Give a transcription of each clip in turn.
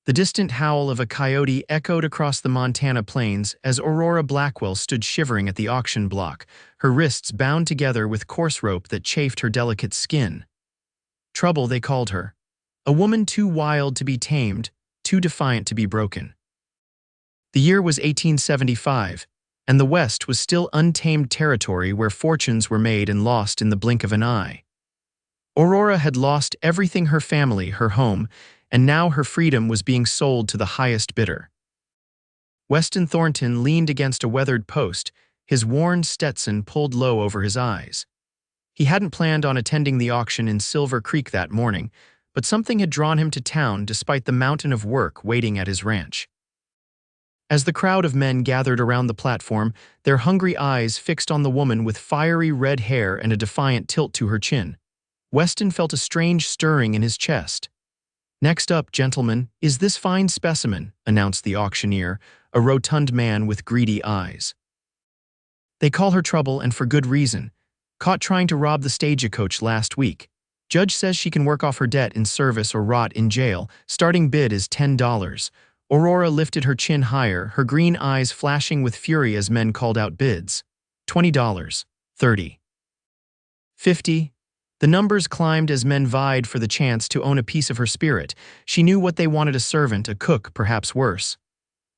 The distant howl of a coyote echoed across the Montana plains as Aurora Blackwell stood shivering at the auction block, her wrists bound together with coarse rope that chafed her delicate skin. Trouble, they called her. A woman too wild to be tamed, too defiant to be broken. The year was 1875, and the West was still untamed territory where fortunes were made and lost in the blink of an eye. Aurora had lost everything: her family, her home, and now her freedom was being sold to the highest bidder. Weston Thornton leaned against a weathered post, his worn Stetson pulled low over his eyes. He hadn't planned on attending the auction in Silver Creek that morning, but something had drawn him to town despite the mountain of work waiting at his ranch. As the crowd of men gathered around the platform, their hungry eyes fixed on the woman with fiery red hair and a defiant tilt to her chin, Weston felt a strange stirring in his chest. "Next up, gentlemen, is this fine specimen," announced the auctioneer, a rotund man with greedy eyes. "They call her Trouble, and for good reason. Caught trying to rob the stagecoach last week. Judge says she can work off her debt in service or rot in jail. Starting bid is $10. Aurora lifted her chin higher, her green eyes flashing with fury as men called out bids. $20, $30, $50. The numbers climbed as men vied for the chance to own a piece of her spirit. She knew what they wanted: a servant, a cook, perhaps worse.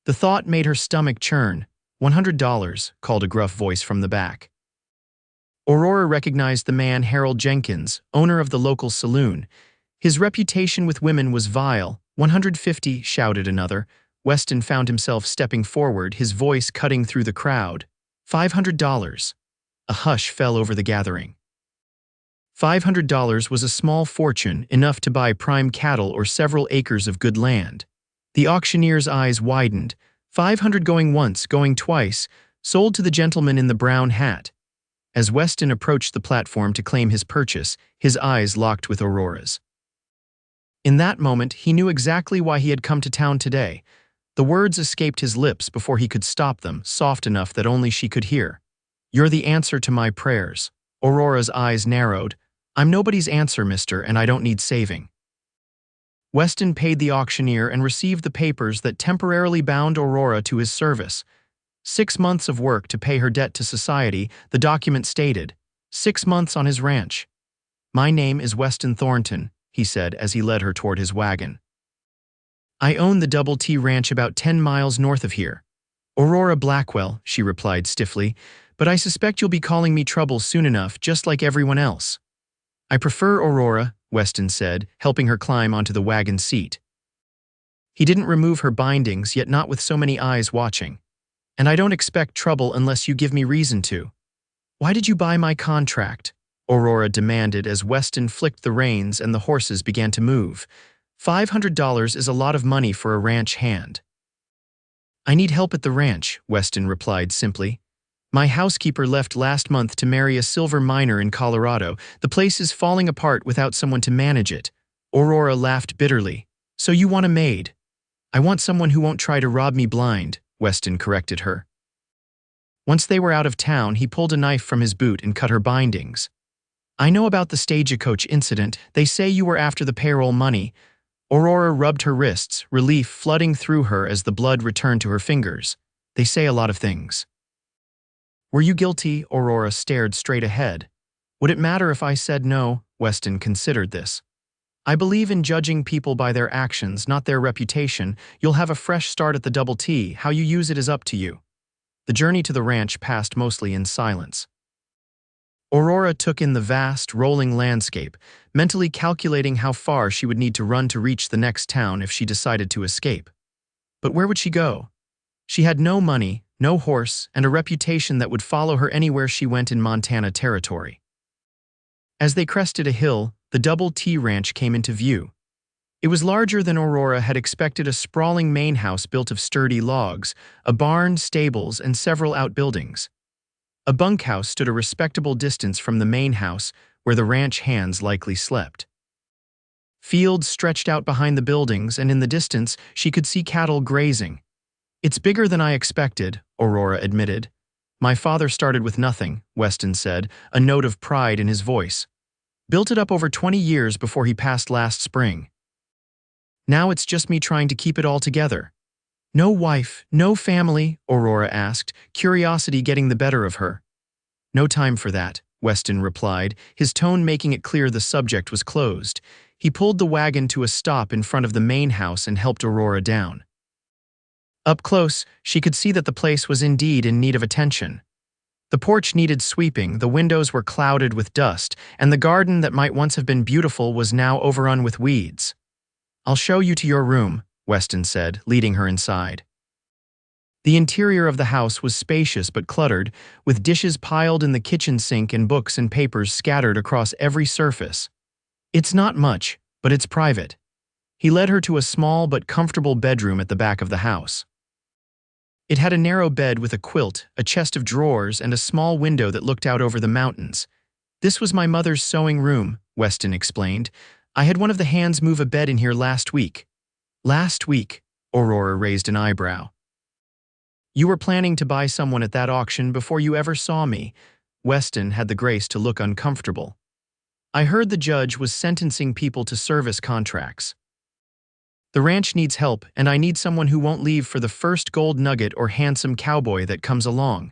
The thought made her stomach churn. $100, called a gruff voice from the back. Aurora recognized the man, Harold Jenkins, owner of the local saloon. His reputation with women was vile. $150, shouted another. Weston found himself stepping forward, his voice cutting through the crowd. $500. A hush fell over the gathering. $500 was a small fortune, enough to buy prime cattle or several acres of good land. The auctioneer's eyes widened. $500 going once, going twice, sold to the gentleman in the brown hat. As Weston approached the platform to claim his purchase, his eyes locked with Aurora's. In that moment, he knew exactly why he had come to town today. The words escaped his lips before he could stop them, soft enough that only she could hear. "You're the answer to my prayers." Aurora's eyes narrowed. "I'm nobody's answer, mister, and I don't need saving." Weston paid the auctioneer and received the papers that temporarily bound Aurora to his service. 6 months of work to pay her debt to society, the document stated. 6 months on his ranch. "My name is Weston Thornton," he said as he led her toward his wagon. "I own the Double T Ranch about 10 miles north of here." "Aurora Blackwell," she replied stiffly, "but I suspect you'll be calling me Trouble soon enough, just like everyone else." "I prefer Aurora," Weston said, helping her climb onto the wagon seat. He didn't remove her bindings, yet not with so many eyes watching. "And I don't expect trouble unless you give me reason to." "Why did you buy my contract?" Aurora demanded as Weston flicked the reins and the horses began to move. $500 is a lot of money for a ranch hand. "I need help at the ranch," Weston replied simply. "My housekeeper left last month to marry a silver miner in Colorado. The place is falling apart without someone to manage it." Aurora laughed bitterly. "So you want a maid?" "I want someone who won't try to rob me blind," Weston corrected her. Once they were out of town, he pulled a knife from his boot and cut her bindings. "I know about the stagecoach incident. They say you were after the payroll money." Aurora rubbed her wrists, relief flooding through her as the blood returned to her fingers. "They say a lot of things." "Were you guilty?" Aurora stared straight ahead. "Would it matter if I said no?" Weston considered this. "I believe in judging people by their actions, not their reputation. You'll have a fresh start at the Double T. How you use it is up to you." The journey to the ranch passed mostly in silence. Aurora took in the vast, rolling landscape, mentally calculating how far she would need to run to reach the next town if she decided to escape. But where would she go? She had no money, no horse, and a reputation that would follow her anywhere she went in Montana territory. As they crested a hill, the Double T Ranch came into view. It was larger than Aurora had expected, a sprawling main house built of sturdy logs, a barn, stables, and several outbuildings. A bunkhouse stood a respectable distance from the main house, where the ranch hands likely slept. Fields stretched out behind the buildings, and in the distance, she could see cattle grazing. "It's bigger than I expected," Aurora admitted. "My father started with nothing," Weston said, a note of pride in his voice. "Built it up over 20 years before he passed last spring." Now it's just me trying to keep it all together. No wife, no family, Aurora asked, curiosity getting the better of her. No time for that, Weston replied, his tone making it clear the subject was closed. He pulled the wagon to a stop in front of the main house and helped Aurora down. Up close, she could see that the place was indeed in need of attention. The porch needed sweeping, the windows were clouded with dust, and the garden that might once have been beautiful was now overrun with weeds. "I'll show you to your room," Weston said, leading her inside. The interior of the house was spacious but cluttered, with dishes piled in the kitchen sink and books and papers scattered across every surface. "It's not much, but it's private." He led her to a small but comfortable bedroom at the back of the house. It had a narrow bed with a quilt, a chest of drawers, and a small window that looked out over the mountains. "This was my mother's sewing room," Weston explained. "I had one of the hands move a bed in here last week." "Last week?" Aurora raised an eyebrow. "You were planning to buy someone at that auction before you ever saw me." Weston had the grace to look uncomfortable. "I heard the judge was sentencing people to service contracts. The ranch needs help, and I need someone who won't leave for the first gold nugget or handsome cowboy that comes along."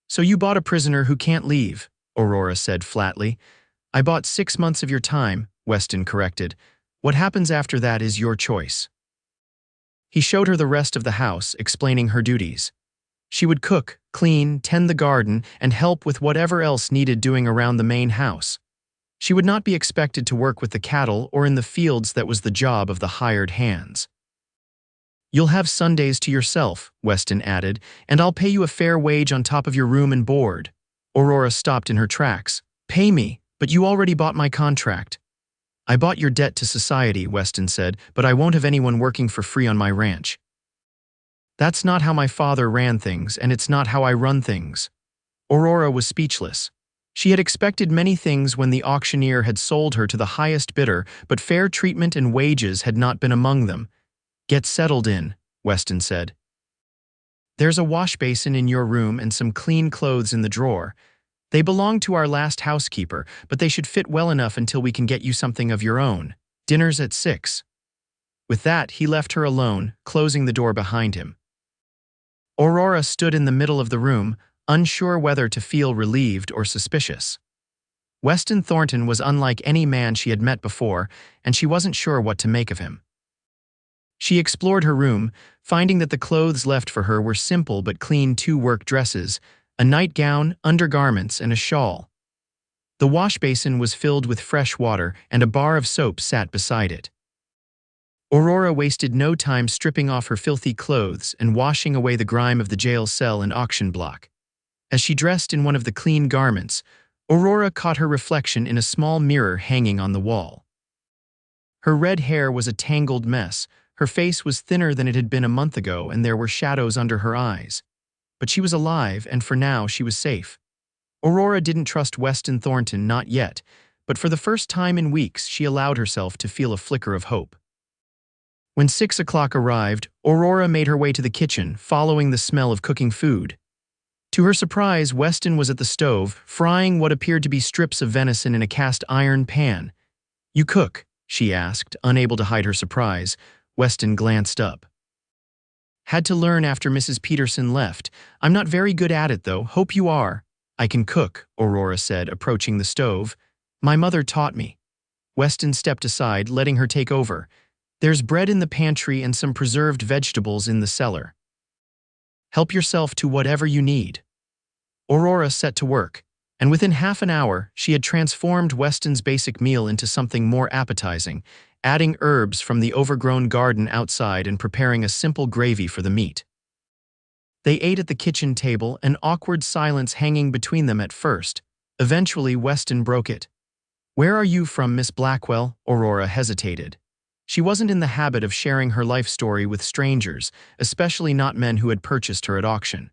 "So you bought a prisoner who can't leave," Aurora said flatly. "I bought 6 months of your time," Weston corrected. "What happens after that is your choice." He showed her the rest of the house, explaining her duties. She would cook, clean, tend the garden, and help with whatever else needed doing around the main house. She would not be expected to work with the cattle or in the fields. That was the job of the hired hands. "You'll have Sundays to yourself," Weston added, "and I'll pay you a fair wage on top of your room and board." Aurora stopped in her tracks. "Pay me, but you already bought my contract." "I bought your debt to society," Weston said, "but I won't have anyone working for free on my ranch. That's not how my father ran things, and it's not how I run things." Aurora was speechless. She had expected many things when the auctioneer had sold her to the highest bidder, but fair treatment and wages had not been among them. "Get settled in," Weston said. "There's a wash basin in your room and some clean clothes in the drawer. They belong to our last housekeeper, but they should fit well enough until we can get you something of your own. Dinner's at 6. With that, he left her alone, closing the door behind him. Aurora stood in the middle of the room, unsure whether to feel relieved or suspicious. Weston Thornton was unlike any man she had met before, and she wasn't sure what to make of him. She explored her room, finding that the clothes left for her were simple but clean 2-work dresses, a nightgown, undergarments, and a shawl. The wash basin was filled with fresh water, and a bar of soap sat beside it. Aurora wasted no time stripping off her filthy clothes and washing away the grime of the jail cell and auction block. As she dressed in one of the clean garments, Aurora caught her reflection in a small mirror hanging on the wall. Her red hair was a tangled mess, her face was thinner than it had been a month ago, and there were shadows under her eyes. But she was alive, and for now she was safe. Aurora didn't trust Weston Thornton, not yet, but for the first time in weeks she allowed herself to feel a flicker of hope. When 6 o'clock arrived, Aurora made her way to the kitchen, following the smell of cooking food. To her surprise, Weston was at the stove, frying what appeared to be strips of venison in a cast-iron pan. "You cook?" she asked, unable to hide her surprise. Weston glanced up. "Had to learn after Mrs. Peterson left. I'm not very good at it, though. Hope you are." "I can cook," Aurora said, approaching the stove. "My mother taught me." Weston stepped aside, letting her take over. "There's bread in the pantry and some preserved vegetables in the cellar. Help yourself to whatever you need." Aurora set to work, and within half an hour, she had transformed Weston's basic meal into something more appetizing, adding herbs from the overgrown garden outside and preparing a simple gravy for the meat. They ate at the kitchen table, an awkward silence hanging between them at first. Eventually, Weston broke it. "Where are you from, Miss Blackwell?" Aurora hesitated. She wasn't in the habit of sharing her life story with strangers, especially not men who had purchased her at auction.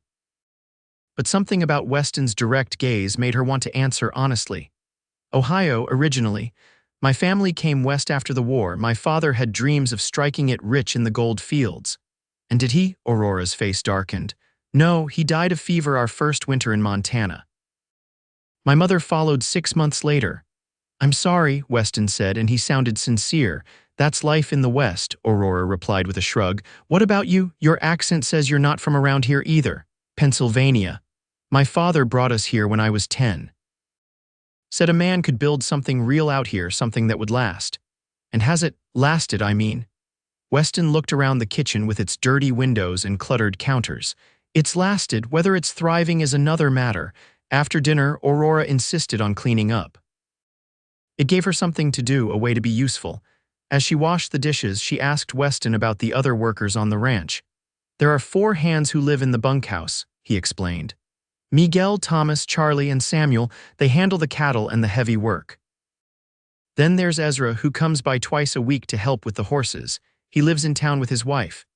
But something about Weston's direct gaze made her want to answer honestly. "Ohio, originally. My family came west after the war. My father had dreams of striking it rich in the gold fields." "And did he?" Aurora's face darkened. "No, he died of fever our first winter in Montana. My mother followed 6 months later." "I'm sorry," Weston said, and he sounded sincere. That's life in the West, Aurora replied with a shrug. What about you? Your accent says you're not from around here either. Pennsylvania. My father brought us here when I was 10. Said a man could build something real out here, something that would last. And has it lasted, I mean? Weston looked around the kitchen with its dirty windows and cluttered counters. It's lasted, whether it's thriving is another matter. After dinner, Aurora insisted on cleaning up. It gave her something to do, a way to be useful. As she washed the dishes, she asked Weston about the other workers on the ranch. There are 4 hands who live in the bunkhouse, he explained. Miguel, Thomas, Charlie, and Samuel, they handle the cattle and the heavy work. Then there's Ezra, who comes by twice a week to help with the horses. He lives in town with his wife.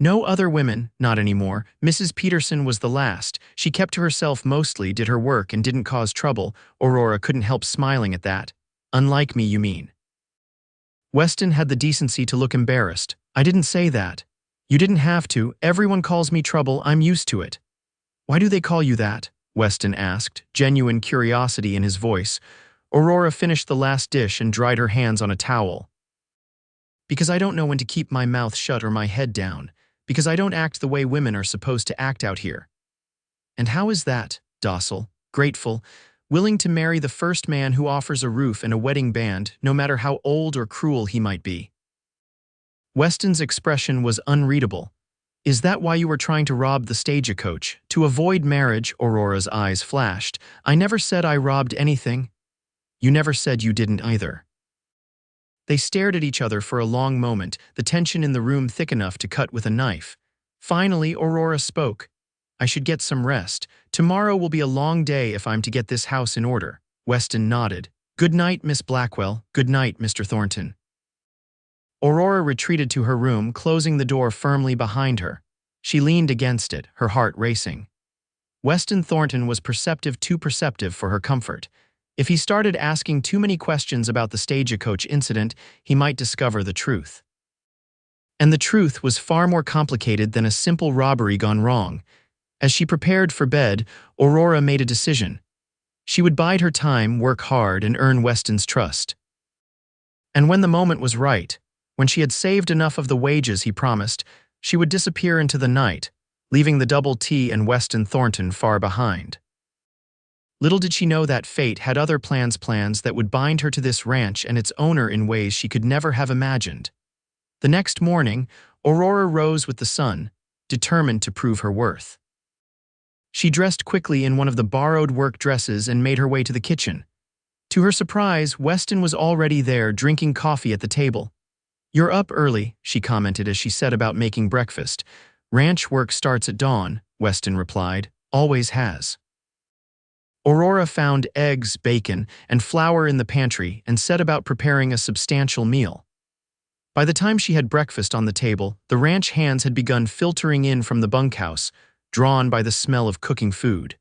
No other women, not anymore. Mrs. Peterson was the last. She kept to herself mostly, did her work, and didn't cause trouble. Aurora couldn't help smiling at that. Unlike me, you mean? Weston had the decency to look embarrassed. I didn't say that. You didn't have to. Everyone calls me Trouble. I'm used to it. Why do they call you that? Weston asked, genuine curiosity in his voice. Aurora finished the last dish and dried her hands on a towel. Because I don't know when to keep my mouth shut or my head down. Because I don't act the way women are supposed to act out here. And how is that? Docile, grateful, willing to marry the first man who offers a roof and a wedding band, no matter how old or cruel he might be. Weston's expression was unreadable. Is that why you were trying to rob the stagecoach? To avoid marriage, Aurora's eyes flashed. I never said I robbed anything. You never said you didn't either. They stared at each other for a long moment, the tension in the room thick enough to cut with a knife. Finally, Aurora spoke. I should get some rest. Tomorrow will be a long day if I'm to get this house in order. Weston nodded. Good night, Miss Blackwell. Good night, Mr. Thornton. Aurora retreated to her room, closing the door firmly behind her. She leaned against it, her heart racing. Weston Thornton was too perceptive for her comfort. If he started asking too many questions about the stagecoach incident, he might discover the truth. And the truth was far more complicated than a simple robbery gone wrong. As she prepared for bed, Aurora made a decision. She would bide her time, work hard, and earn Weston's trust. And when the moment was right, when she had saved enough of the wages he promised, she would disappear into the night, leaving the double T and Weston Thornton far behind. Little did she know that fate had other plans that would bind her to this ranch and its owner in ways she could never have imagined. The next morning, Aurora rose with the sun, determined to prove her worth. She dressed quickly in one of the borrowed work dresses and made her way to the kitchen. To her surprise, Weston was already there, drinking coffee at the table. You're up early, she commented as she set about making breakfast. Ranch work starts at dawn, Weston replied. Always has. Aurora found eggs, bacon, and flour in the pantry and set about preparing a substantial meal. By the time she had breakfast on the table, the ranch hands had begun filtering in from the bunkhouse, drawn by the smell of cooking food.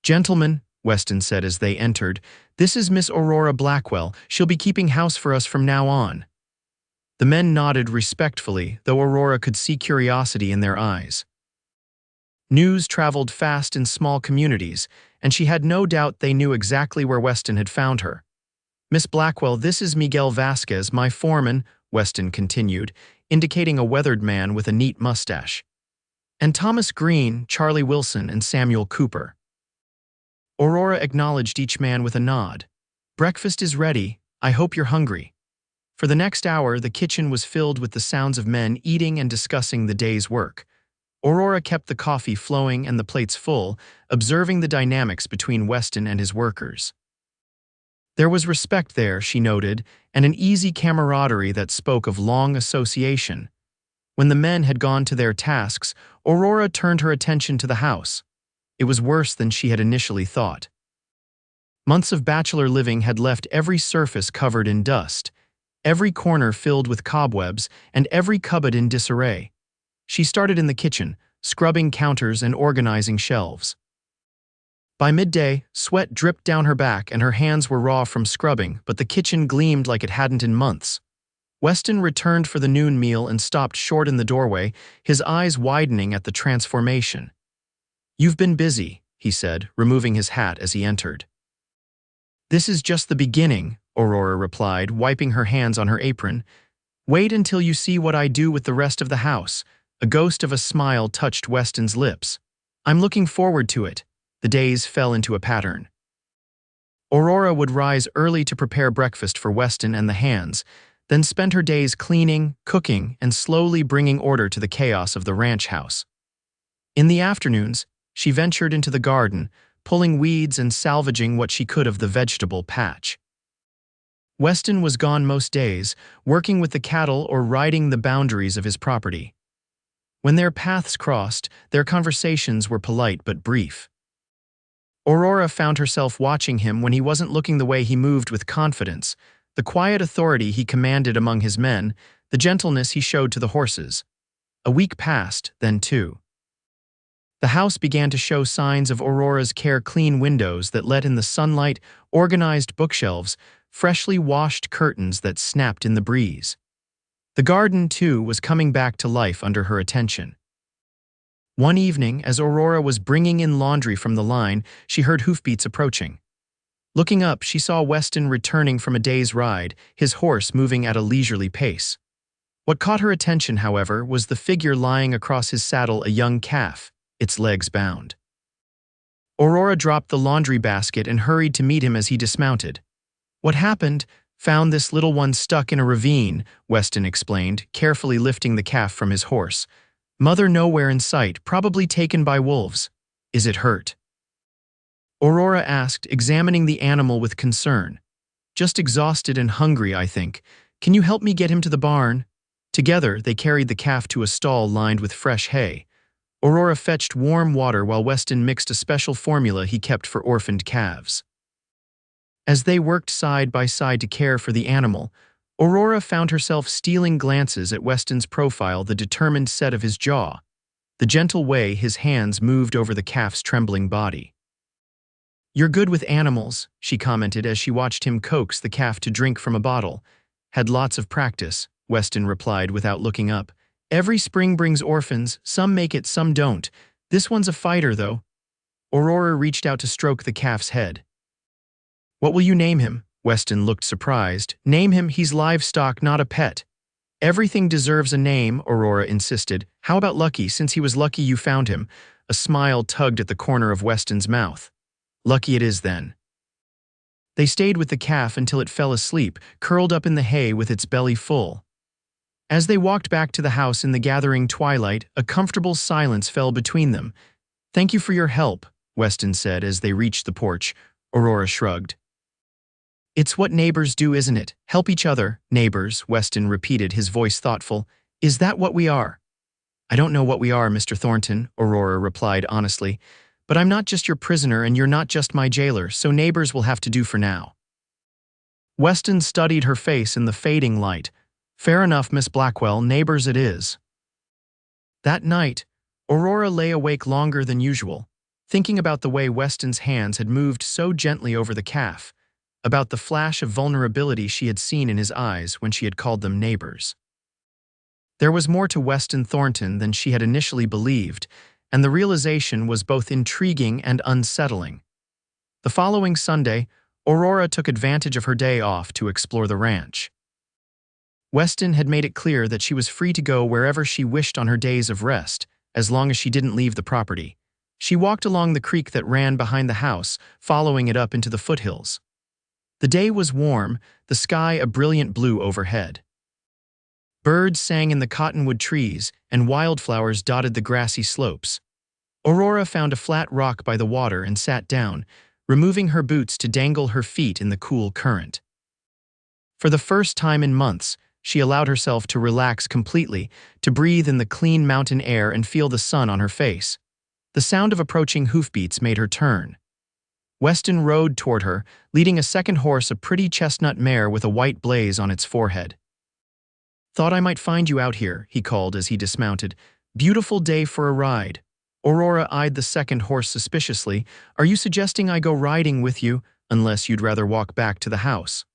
Gentlemen, Weston said as they entered, this is Miss Aurora Blackwell. She'll be keeping house for us from now on. The men nodded respectfully, though Aurora could see curiosity in their eyes. News traveled fast in small communities, and she had no doubt they knew exactly where Weston had found her. Miss Blackwell, this is Miguel Vasquez, my foreman, Weston continued, indicating a weathered man with a neat mustache. And Thomas Green, Charlie Wilson, and Samuel Cooper. Aurora acknowledged each man with a nod. Breakfast is ready. I hope you're hungry. For the next hour, the kitchen was filled with the sounds of men eating and discussing the day's work. Aurora kept the coffee flowing and the plates full, observing the dynamics between Weston and his workers. There was respect there, she noted, and an easy camaraderie that spoke of long association. When the men had gone to their tasks, Aurora turned her attention to the house. It was worse than she had initially thought. Months of bachelor living had left every surface covered in dust, every corner filled with cobwebs, and every cupboard in disarray. She started in the kitchen, scrubbing counters and organizing shelves. By midday, sweat dripped down her back and her hands were raw from scrubbing, but the kitchen gleamed like it hadn't in months. Weston returned for the noon meal and stopped short in the doorway, his eyes widening at the transformation. You've been busy, he said, removing his hat as he entered. "This is just the beginning," Aurora replied, wiping her hands on her apron. "Wait until you see what I do with the rest of the house." A ghost of a smile touched Weston's lips. "I'm looking forward to it." The days fell into a pattern. Aurora would rise early to prepare breakfast for Weston and the hands, then spend her days cleaning, cooking, and slowly bringing order to the chaos of the ranch house. In the afternoons, she ventured into the garden, pulling weeds and salvaging what she could of the vegetable patch. Weston was gone most days, working with the cattle or riding the boundaries of his property. When their paths crossed, their conversations were polite but brief. Aurora found herself watching him when he wasn't looking the way he moved with confidence, the quiet authority he commanded among his men, the gentleness he showed to the horses. A week passed, then two. The house began to show signs of Aurora's care: clean windows that let in the sunlight, organized bookshelves, freshly washed curtains that snapped in the breeze. The garden, too, was coming back to life under her attention. One evening, as Aurora was bringing in laundry from the line, she heard hoofbeats approaching. Looking up, she saw Weston returning from a day's ride, his horse moving at a leisurely pace. What caught her attention, however, was the figure lying across his saddle, a young calf, its legs bound. Aurora dropped the laundry basket and hurried to meet him as he dismounted. "What happened? Found this little one stuck in a ravine," Weston explained, carefully lifting the calf from his horse. "Mother nowhere in sight, probably taken by wolves. Is it hurt?" Aurora asked, examining the animal with concern. "Just exhausted and hungry, I think. Can you help me get him to the barn?" Together, they carried the calf to a stall lined with fresh hay. Aurora fetched warm water while Weston mixed a special formula he kept for orphaned calves. As they worked side by side to care for the animal, Aurora found herself stealing glances at Weston's profile, the determined set of his jaw, the gentle way his hands moved over the calf's trembling body. "You're good with animals," she commented as she watched him coax the calf to drink from a bottle. "Had lots of practice," Weston replied without looking up. "Every spring brings orphans, some make it, some don't. This one's a fighter, though." Aurora reached out to stroke the calf's head. "What will you name him?" Weston looked surprised. "Name him, he's livestock, not a pet." "Everything deserves a name," Aurora insisted. "How about Lucky, since he was lucky you found him?" A smile tugged at the corner of Weston's mouth. "Lucky it is, then." They stayed with the calf until it fell asleep, curled up in the hay with its belly full. As they walked back to the house in the gathering twilight, a comfortable silence fell between them. "Thank you for your help," Weston said as they reached the porch. Aurora shrugged. "It's what neighbors do, isn't it? Help each other." "Neighbors," Weston repeated, his voice thoughtful. "Is that what we are?" "I don't know what we are, Mr. Thornton," Aurora replied honestly. "But I'm not just your prisoner and you're not just my jailer, so neighbors will have to do for now." Weston studied her face in the fading light. "Fair enough, Miss Blackwell, neighbors it is." That night, Aurora lay awake longer than usual, thinking about the way Weston's hands had moved so gently over the calf, about the flash of vulnerability she had seen in his eyes when she had called them neighbors. There was more to Weston Thornton than she had initially believed, and the realization was both intriguing and unsettling. The following Sunday, Aurora took advantage of her day off to explore the ranch. Weston had made it clear that she was free to go wherever she wished on her days of rest, as long as she didn't leave the property. She walked along the creek that ran behind the house, following it up into the foothills. The day was warm, the sky a brilliant blue overhead. Birds sang in the cottonwood trees, and wildflowers dotted the grassy slopes. Aurora found a flat rock by the water and sat down, removing her boots to dangle her feet in the cool current. For the first time in months, she allowed herself to relax completely, to breathe in the clean mountain air and feel the sun on her face. The sound of approaching hoofbeats made her turn. Weston rode toward her, leading a second horse, a pretty chestnut mare with a white blaze on its forehead. "Thought I might find you out here," he called as he dismounted. "Beautiful day for a ride." Aurora eyed the second horse suspiciously. "Are you suggesting I go riding with you, unless you'd rather walk back to the house?"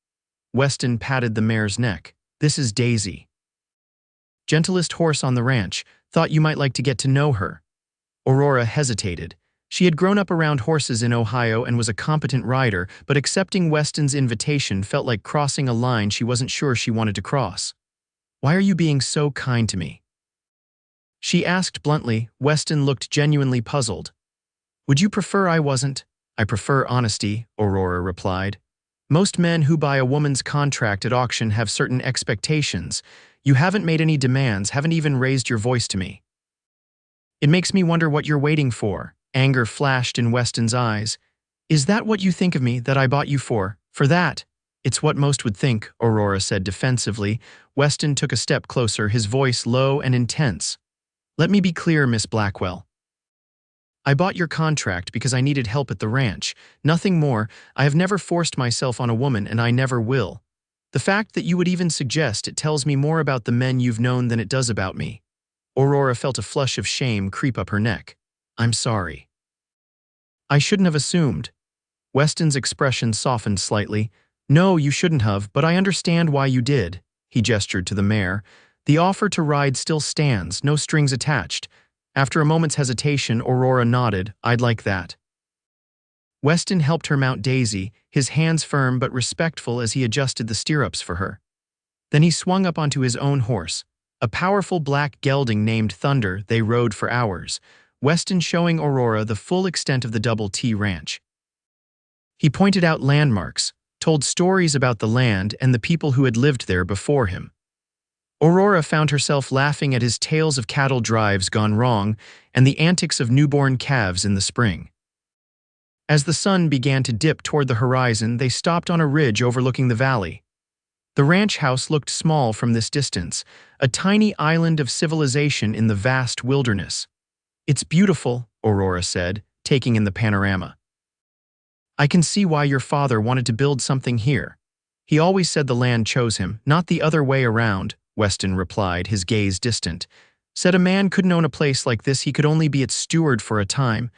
Weston patted the mare's neck. "This is Daisy. Gentlest horse on the ranch. Thought you might like to get to know her." Aurora hesitated. She had grown up around horses in Ohio and was a competent rider, but accepting Weston's invitation felt like crossing a line she wasn't sure she wanted to cross. "Why are you being so kind to me?" she asked bluntly. Weston looked genuinely puzzled. "Would you prefer I wasn't?" "I prefer honesty," Aurora replied. "Most men who buy a woman's contract at auction have certain expectations. You haven't made any demands, haven't even raised your voice to me." "It makes me wonder what you're waiting for." Anger flashed in Weston's eyes. "Is that what you think of me, that I bought you for? For that?" "It's what most would think," Aurora said defensively. Weston took a step closer, his voice low and intense. "Let me be clear, Miss Blackwell. I bought your contract because I needed help at the ranch. Nothing more. I have never forced myself on a woman, and I never will. The fact that you would even suggest it tells me more about the men you've known than it does about me." Aurora felt a flush of shame creep up her neck. "I'm sorry. I shouldn't have assumed." Weston's expression softened slightly. "No, you shouldn't have, but I understand why you did." He gestured to the mare. "The offer to ride still stands, no strings attached." After a moment's hesitation, Aurora nodded. "I'd like that." Weston helped her mount Daisy, his hands firm but respectful as he adjusted the stirrups for her. Then he swung up onto his own horse. A powerful black gelding named Thunder. They rode for hours, Weston showing Aurora the full extent of the Double T Ranch. He pointed out landmarks, told stories about the land and the people who had lived there before him. Aurora found herself laughing at his tales of cattle drives gone wrong and the antics of newborn calves in the spring. As the sun began to dip toward the horizon, they stopped on a ridge overlooking the valley. The ranch house looked small from this distance, a tiny island of civilization in the vast wilderness. "It's beautiful," Aurora said, taking in the panorama. "I can see why your father wanted to build something here. He always said the land chose him, not the other way around," Weston replied, his gaze distant. "Said a man couldn't own a place like this, he could only be its steward for a time.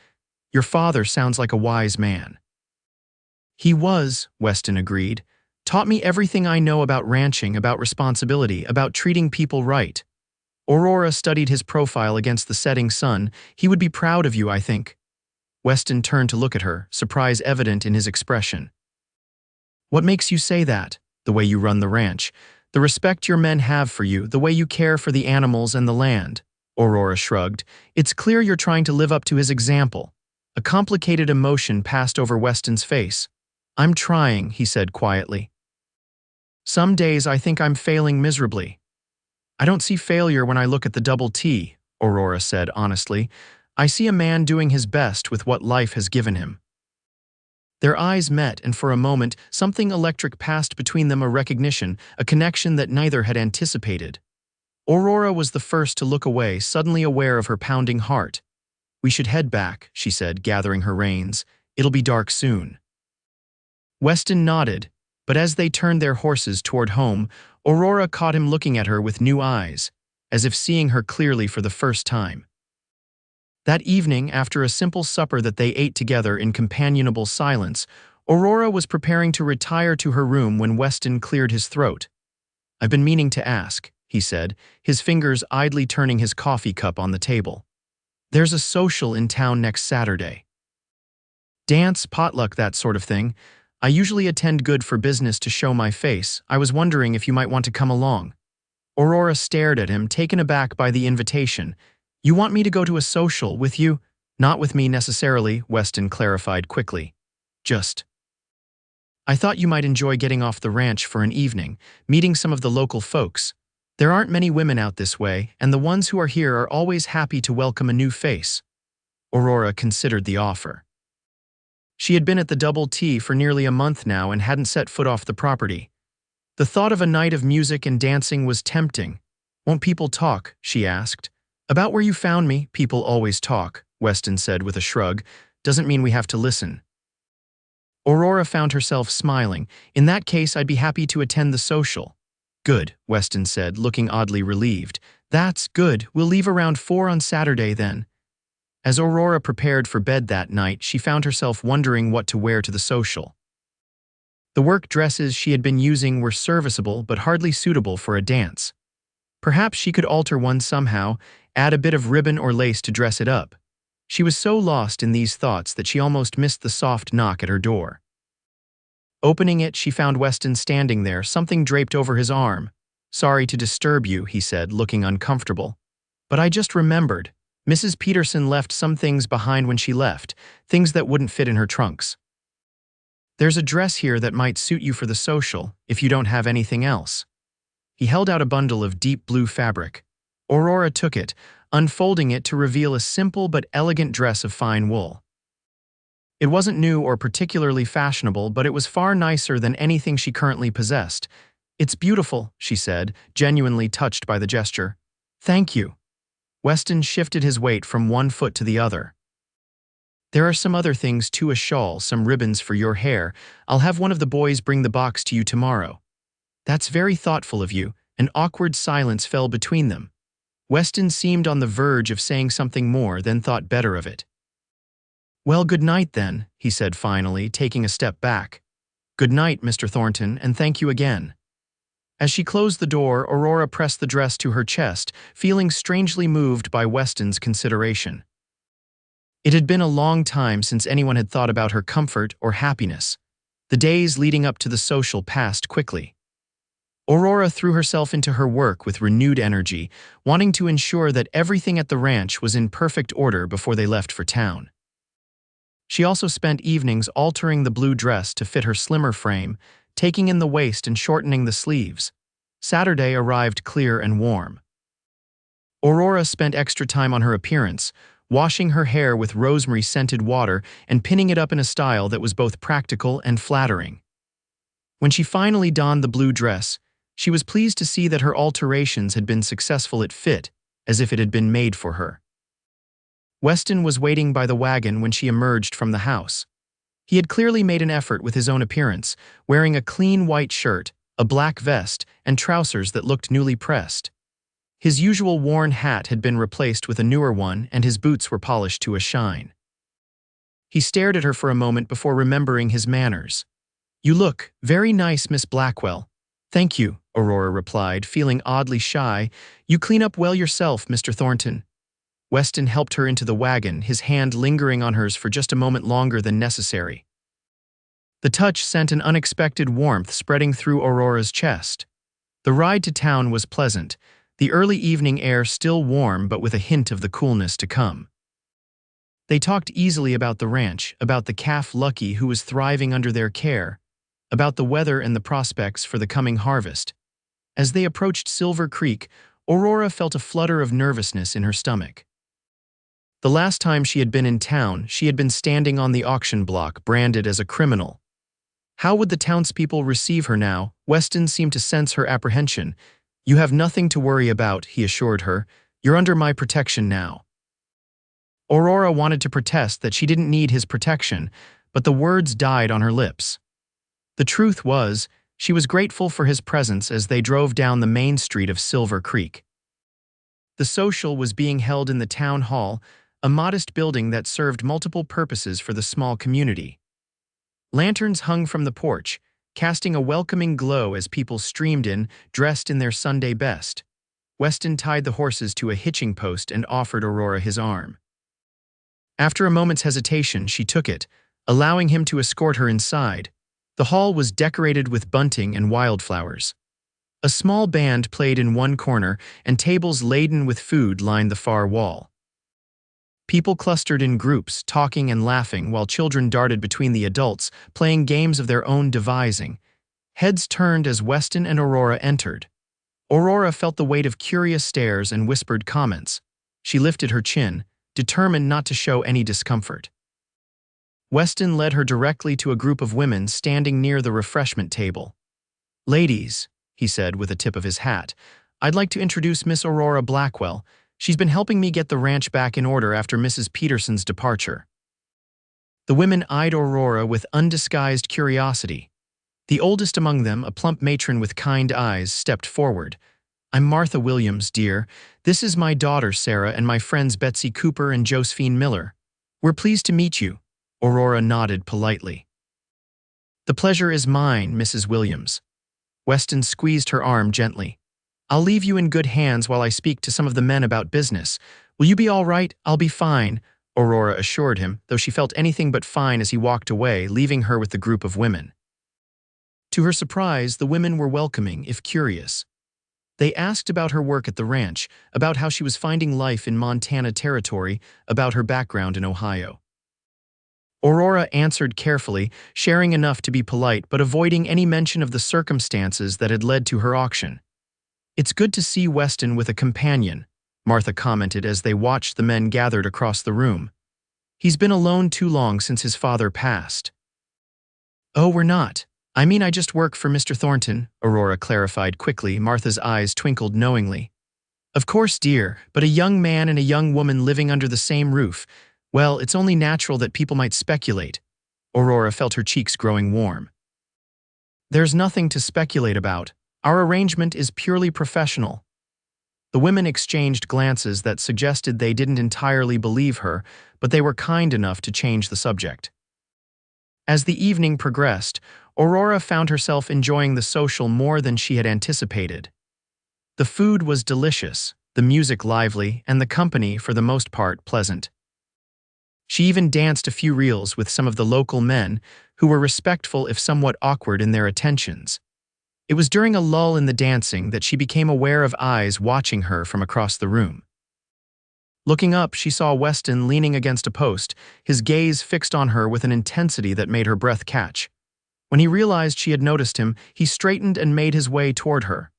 Your father sounds like a wise man." "He was," Weston agreed. "Taught me everything I know about ranching, about responsibility, about treating people right." Aurora studied his profile against the setting sun. "He would be proud of you, I think." Weston turned to look at her, surprise evident in his expression. "What makes you say that?" "The way you run the ranch. The respect your men have for you, the way you care for the animals and the land." Aurora shrugged. "It's clear you're trying to live up to his example." A complicated emotion passed over Weston's face. "I'm trying," he said quietly. "Some days I think I'm failing miserably." "I don't see failure when I look at the Double T," Aurora said honestly. "I see a man doing his best with what life has given him." Their eyes met, and for a moment, something electric passed between them, a recognition, a connection that neither had anticipated. Aurora was the first to look away, suddenly aware of her pounding heart. "We should head back," she said, gathering her reins. "It'll be dark soon." Weston nodded, but as they turned their horses toward home, Aurora caught him looking at her with new eyes, as if seeing her clearly for the first time. That evening, after a simple supper that they ate together in companionable silence, Aurora was preparing to retire to her room when Weston cleared his throat. "I've been meaning to ask," he said, his fingers idly turning his coffee cup on the table. "There's a social in town next Saturday. Dance, potluck, that sort of thing. I usually attend good for business to show my face. I was wondering if you might want to come along." Aurora stared at him, taken aback by the invitation. "You want me to go to a social with you?" "Not with me necessarily," Weston clarified quickly. I thought you might enjoy getting off the ranch for an evening, meeting some of the local folks. There aren't many women out this way, and the ones who are here are always happy to welcome a new face." Aurora considered the offer. She had been at the Double T for nearly a month now and hadn't set foot off the property. The thought of a night of music and dancing was tempting. "Won't people talk?" she asked. "About where you found me, people always talk," Weston said with a shrug. "Doesn't mean we have to listen." Aurora found herself smiling. "In that case, I'd be happy to attend the social." "Good," Weston said, looking oddly relieved. "That's good. We'll leave around 4 on Saturday then." As Aurora prepared for bed that night, she found herself wondering what to wear to the social. The work dresses she had been using were serviceable but hardly suitable for a dance. Perhaps she could alter one somehow, add a bit of ribbon or lace to dress it up. She was so lost in these thoughts that she almost missed the soft knock at her door. Opening it, she found Weston standing there, something draped over his arm. "Sorry to disturb you," he said, looking uncomfortable. "But I just remembered. Mrs. Peterson left some things behind when she left, things that wouldn't fit in her trunks. There's a dress here that might suit you for the social, if you don't have anything else." He held out a bundle of deep blue fabric. Aurora took it, unfolding it to reveal a simple but elegant dress of fine wool. It wasn't new or particularly fashionable, but it was far nicer than anything she currently possessed. "It's beautiful," she said, genuinely touched by the gesture. "Thank you." Weston shifted his weight from one foot to the other. "There are some other things too, a shawl, some ribbons for your hair. I'll have one of the boys bring the box to you tomorrow." "That's very thoughtful of you." An awkward silence fell between them. Weston seemed on the verge of saying something more, then thought better of it. "Well, good night then," he said finally, taking a step back. "Good night, Mr. Thornton, and thank you again." As she closed the door, Aurora pressed the dress to her chest, feeling strangely moved by Weston's consideration. It had been a long time since anyone had thought about her comfort or happiness. The days leading up to the social passed quickly. Aurora threw herself into her work with renewed energy, wanting to ensure that everything at the ranch was in perfect order before they left for town. She also spent evenings altering the blue dress to fit her slimmer frame, taking in the waist and shortening the sleeves. Saturday arrived clear and warm. Aurora spent extra time on her appearance, washing her hair with rosemary-scented water and pinning it up in a style that was both practical and flattering. When she finally donned the blue dress, she was pleased to see that her alterations had been successful. It fit, as if it had been made for her. Weston was waiting by the wagon when she emerged from the house. He had clearly made an effort with his own appearance, wearing a clean white shirt, a black vest, and trousers that looked newly pressed. His usual worn hat had been replaced with a newer one, and his boots were polished to a shine. He stared at her for a moment before remembering his manners. "You look very nice, Miss Blackwell." "Thank you," Aurora replied, feeling oddly shy. "You clean up well yourself, Mr. Thornton." Weston helped her into the wagon, his hand lingering on hers for just a moment longer than necessary. The touch sent an unexpected warmth spreading through Aurora's chest. The ride to town was pleasant, the early evening air still warm but with a hint of the coolness to come. They talked easily about the ranch, about the calf Lucky who was thriving under their care, about the weather and the prospects for the coming harvest. As they approached Silver Creek, Aurora felt a flutter of nervousness in her stomach. The last time she had been in town, she had been standing on the auction block, branded as a criminal. How would the townspeople receive her now? Weston seemed to sense her apprehension. "You have nothing to worry about," he assured her. "You're under my protection now." Aurora wanted to protest that she didn't need his protection, but the words died on her lips. The truth was, she was grateful for his presence as they drove down the main street of Silver Creek. The social was being held in the town hall, a modest building that served multiple purposes for the small community. Lanterns hung from the porch, casting a welcoming glow as people streamed in, dressed in their Sunday best. Weston tied the horses to a hitching post and offered Aurora his arm. After a moment's hesitation, she took it, allowing him to escort her inside. The hall was decorated with bunting and wildflowers. A small band played in one corner, and tables laden with food lined the far wall. People clustered in groups, talking and laughing, while children darted between the adults, playing games of their own devising. Heads turned as Weston and Aurora entered. Aurora felt the weight of curious stares and whispered comments. She lifted her chin, determined not to show any discomfort. Weston led her directly to a group of women standing near the refreshment table. "Ladies," he said with a tip of his hat, "I'd like to introduce Miss Aurora Blackwell. She's been helping me get the ranch back in order after Mrs. Peterson's departure." The women eyed Aurora with undisguised curiosity. The oldest among them, a plump matron with kind eyes, stepped forward. "I'm Martha Williams, dear. This is my daughter, Sarah, and my friends Betsy Cooper and Josephine Miller. We're pleased to meet you." Aurora nodded politely. "The pleasure is mine, Mrs. Williams." Weston squeezed her arm gently. "I'll leave you in good hands while I speak to some of the men about business. Will you be all right?" "I'll be fine," Aurora assured him, though she felt anything but fine as he walked away, leaving her with the group of women. To her surprise, the women were welcoming, if curious. They asked about her work at the ranch, about how she was finding life in Montana territory, about her background in Ohio. Aurora answered carefully, sharing enough to be polite but avoiding any mention of the circumstances that had led to her auction. "It's good to see Weston with a companion," Martha commented as they watched the men gathered across the room. "He's been alone too long since his father passed." "Oh, we're not. I mean, I just work for Mr. Thornton," Aurora clarified quickly. Martha's eyes twinkled knowingly. "Of course, dear, but a young man and a young woman living under the same roof. Well, it's only natural that people might speculate." Aurora felt her cheeks growing warm. "There's nothing to speculate about. Our arrangement is purely professional." The women exchanged glances that suggested they didn't entirely believe her, but they were kind enough to change the subject. As the evening progressed, Aurora found herself enjoying the social more than she had anticipated. The food was delicious, the music lively, and the company, for the most part, pleasant. She even danced a few reels with some of the local men, who were respectful if somewhat awkward in their attentions. It was during a lull in the dancing that she became aware of eyes watching her from across the room. Looking up, she saw Weston leaning against a post, his gaze fixed on her with an intensity that made her breath catch. When he realized she had noticed him, he straightened and made his way toward her.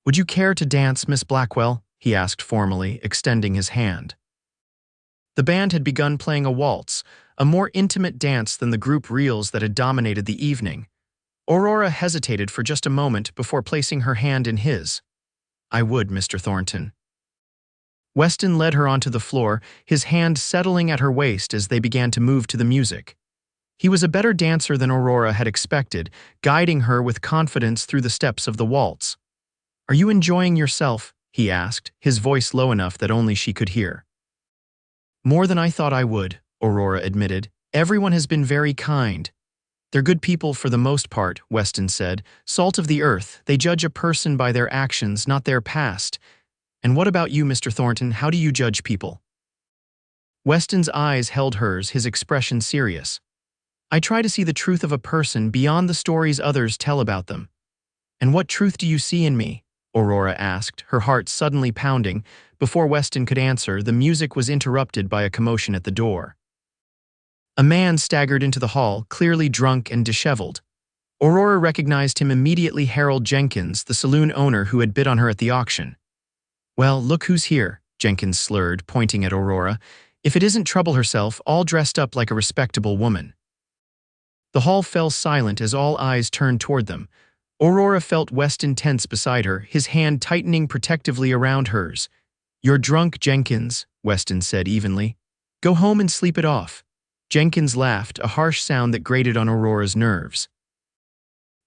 "Would you care to dance, Miss Blackwell?" he asked formally, extending his hand. The band had begun playing a waltz, a more intimate dance than the group reels that had dominated the evening. Aurora hesitated for just a moment before placing her hand in his. "I would, Mr. Thornton." Weston led her onto the floor, his hand settling at her waist as they began to move to the music. He was a better dancer than Aurora had expected, guiding her with confidence through the steps of the waltz. "Are you enjoying yourself?" he asked, his voice low enough that only she could hear. "More than I thought I would," Aurora admitted. "Everyone has been very kind." "They're good people for the most part," Weston said. "Salt of the earth, they judge a person by their actions, not their past. And what about you, Mr. Thornton? How do you judge people?" Weston's eyes held hers, his expression serious. "I try to see the truth of a person beyond the stories others tell about them." "And what truth do you see in me?" Aurora asked, her heart suddenly pounding. Before Weston could answer, the music was interrupted by a commotion at the door. A man staggered into the hall, clearly drunk and disheveled. Aurora recognized him immediately: Harold Jenkins, the saloon owner who had bid on her at the auction. "Well, look who's here," Jenkins slurred, pointing at Aurora. "If it isn't Trouble herself, all dressed up like a respectable woman." The hall fell silent as all eyes turned toward them. Aurora felt Weston tense beside her, his hand tightening protectively around hers. "You're drunk, Jenkins," Weston said evenly. "Go home and sleep it off." Jenkins laughed, a harsh sound that grated on Aurora's nerves.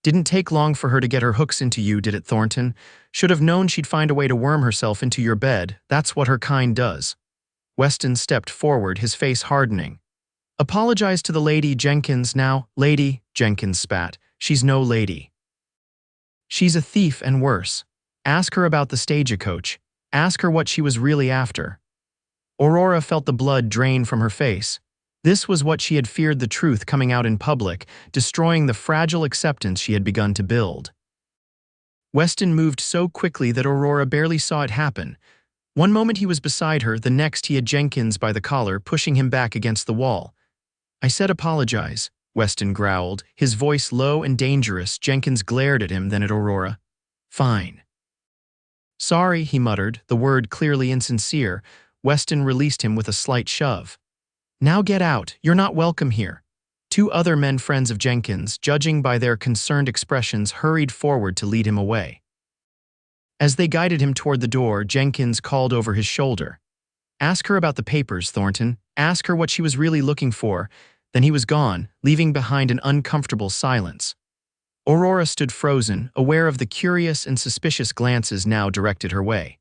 "Didn't take long for her to get her hooks into you, did it, Thornton? Should have known she'd find a way to worm herself into your bed. That's what her kind does." Weston stepped forward, his face hardening. "Apologize to the lady, Jenkins, now." "Lady," Jenkins spat. "She's no lady. She's a thief and worse. Ask her about the stagecoach. Ask her what she was really after." Aurora felt the blood drain from her face. This was what she had feared: the truth coming out in public, destroying the fragile acceptance she had begun to build. Weston moved so quickly that Aurora barely saw it happen. One moment he was beside her, the next he had Jenkins by the collar, pushing him back against the wall. "I said apologize," Weston growled, his voice low and dangerous. Jenkins glared at him, then at Aurora. "Fine." "Sorry," he muttered, the word clearly insincere. Weston released him with a slight shove. "Now get out. You're not welcome here." Two other men, friends of Jenkins, judging by their concerned expressions, hurried forward to lead him away. As they guided him toward the door, Jenkins called over his shoulder. "Ask her about the papers, Thornton. Ask her what she was really looking for." Then he was gone, leaving behind an uncomfortable silence. Aurora stood frozen, aware of the curious and suspicious glances now directed her way.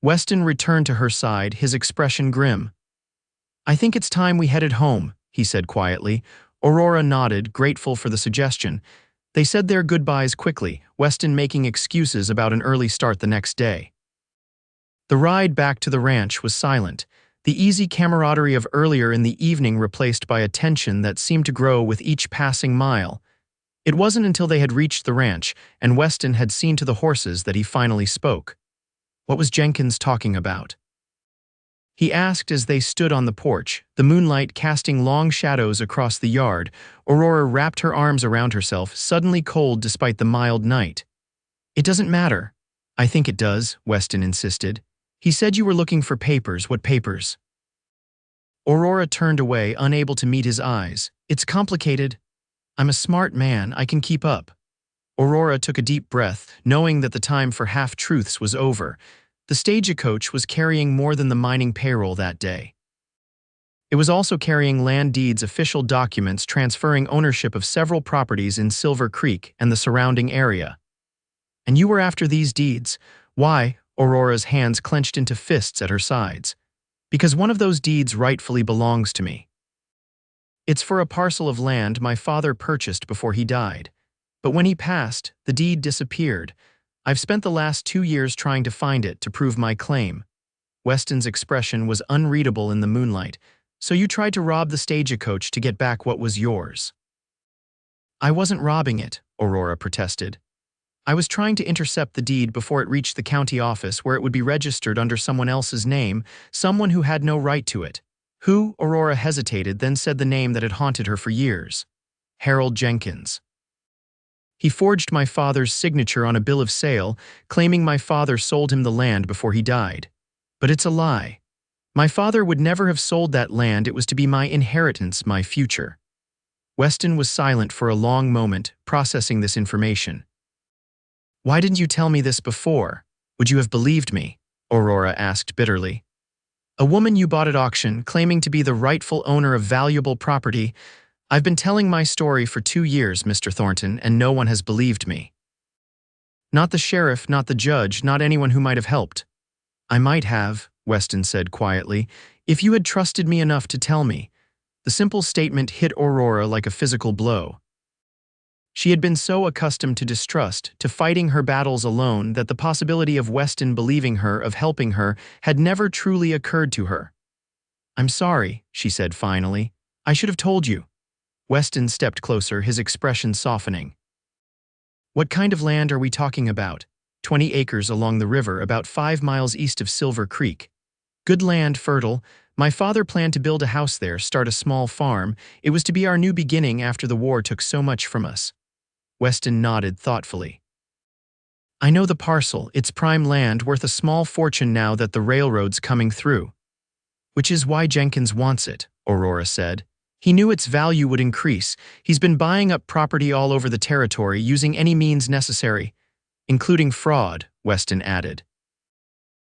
Weston returned to her side, his expression grim. "I think it's time we headed home," he said quietly. Aurora nodded, grateful for the suggestion. They said their goodbyes quickly, Weston making excuses about an early start the next day. The ride back to the ranch was silent. The easy camaraderie of earlier in the evening replaced by a tension that seemed to grow with each passing mile. It wasn't until they had reached the ranch and Weston had seen to the horses that he finally spoke. What was Jenkins talking about? He asked as they stood on the porch, the moonlight casting long shadows across the yard. Aurora wrapped her arms around herself, suddenly cold despite the mild night. It doesn't matter. I think it does, Weston insisted. He said you were looking for papers. What papers? Aurora turned away, unable to meet his eyes. It's complicated. I'm a smart man, I can keep up. Aurora took a deep breath, knowing that the time for half-truths was over. The stagecoach was carrying more than the mining payroll that day. It was also carrying land deeds, official documents transferring ownership of several properties in Silver Creek and the surrounding area. And you were after these deeds. Why? Aurora's hands clenched into fists at her sides. Because one of those deeds rightfully belongs to me. It's for a parcel of land my father purchased before he died. But when he passed, the deed disappeared. I've spent the last 2 years trying to find it to prove my claim. Weston's expression was unreadable in the moonlight. So you tried to rob the stagecoach to get back what was yours. I wasn't robbing it, Aurora protested. I was trying to intercept the deed before it reached the county office where it would be registered under someone else's name, someone who had no right to it. Who? Aurora hesitated, then said the name that had haunted her for years. Harold Jenkins. He forged my father's signature on a bill of sale, claiming my father sold him the land before he died. But it's a lie. My father would never have sold that land. It was to be my inheritance, my future. Weston was silent for a long moment, processing this information. Why didn't you tell me this before? Would you have believed me? Aurora asked bitterly. A woman you bought at auction, claiming to be the rightful owner of valuable property. I've been telling my story for 2 years, Mr. Thornton, and no one has believed me. Not the sheriff, not the judge, not anyone who might have helped. I might have, Weston said quietly, if you had trusted me enough to tell me. The simple statement hit Aurora like a physical blow. She had been so accustomed to distrust, to fighting her battles alone, that the possibility of Weston believing her, of helping her, had never truly occurred to her. I'm sorry, she said finally. I should have told you. Weston stepped closer, his expression softening. What kind of land are we talking about? 20 acres along the river, about 5 miles east of Silver Creek. Good land, fertile. My father planned to build a house there, start a small farm. It was to be our new beginning after the war took so much from us. Weston nodded thoughtfully. I know the parcel. It's prime land, worth a small fortune now that the railroad's coming through. Which is why Jenkins wants it, Aurora said. He knew its value would increase. He's been buying up property all over the territory, using any means necessary, including fraud, Weston added.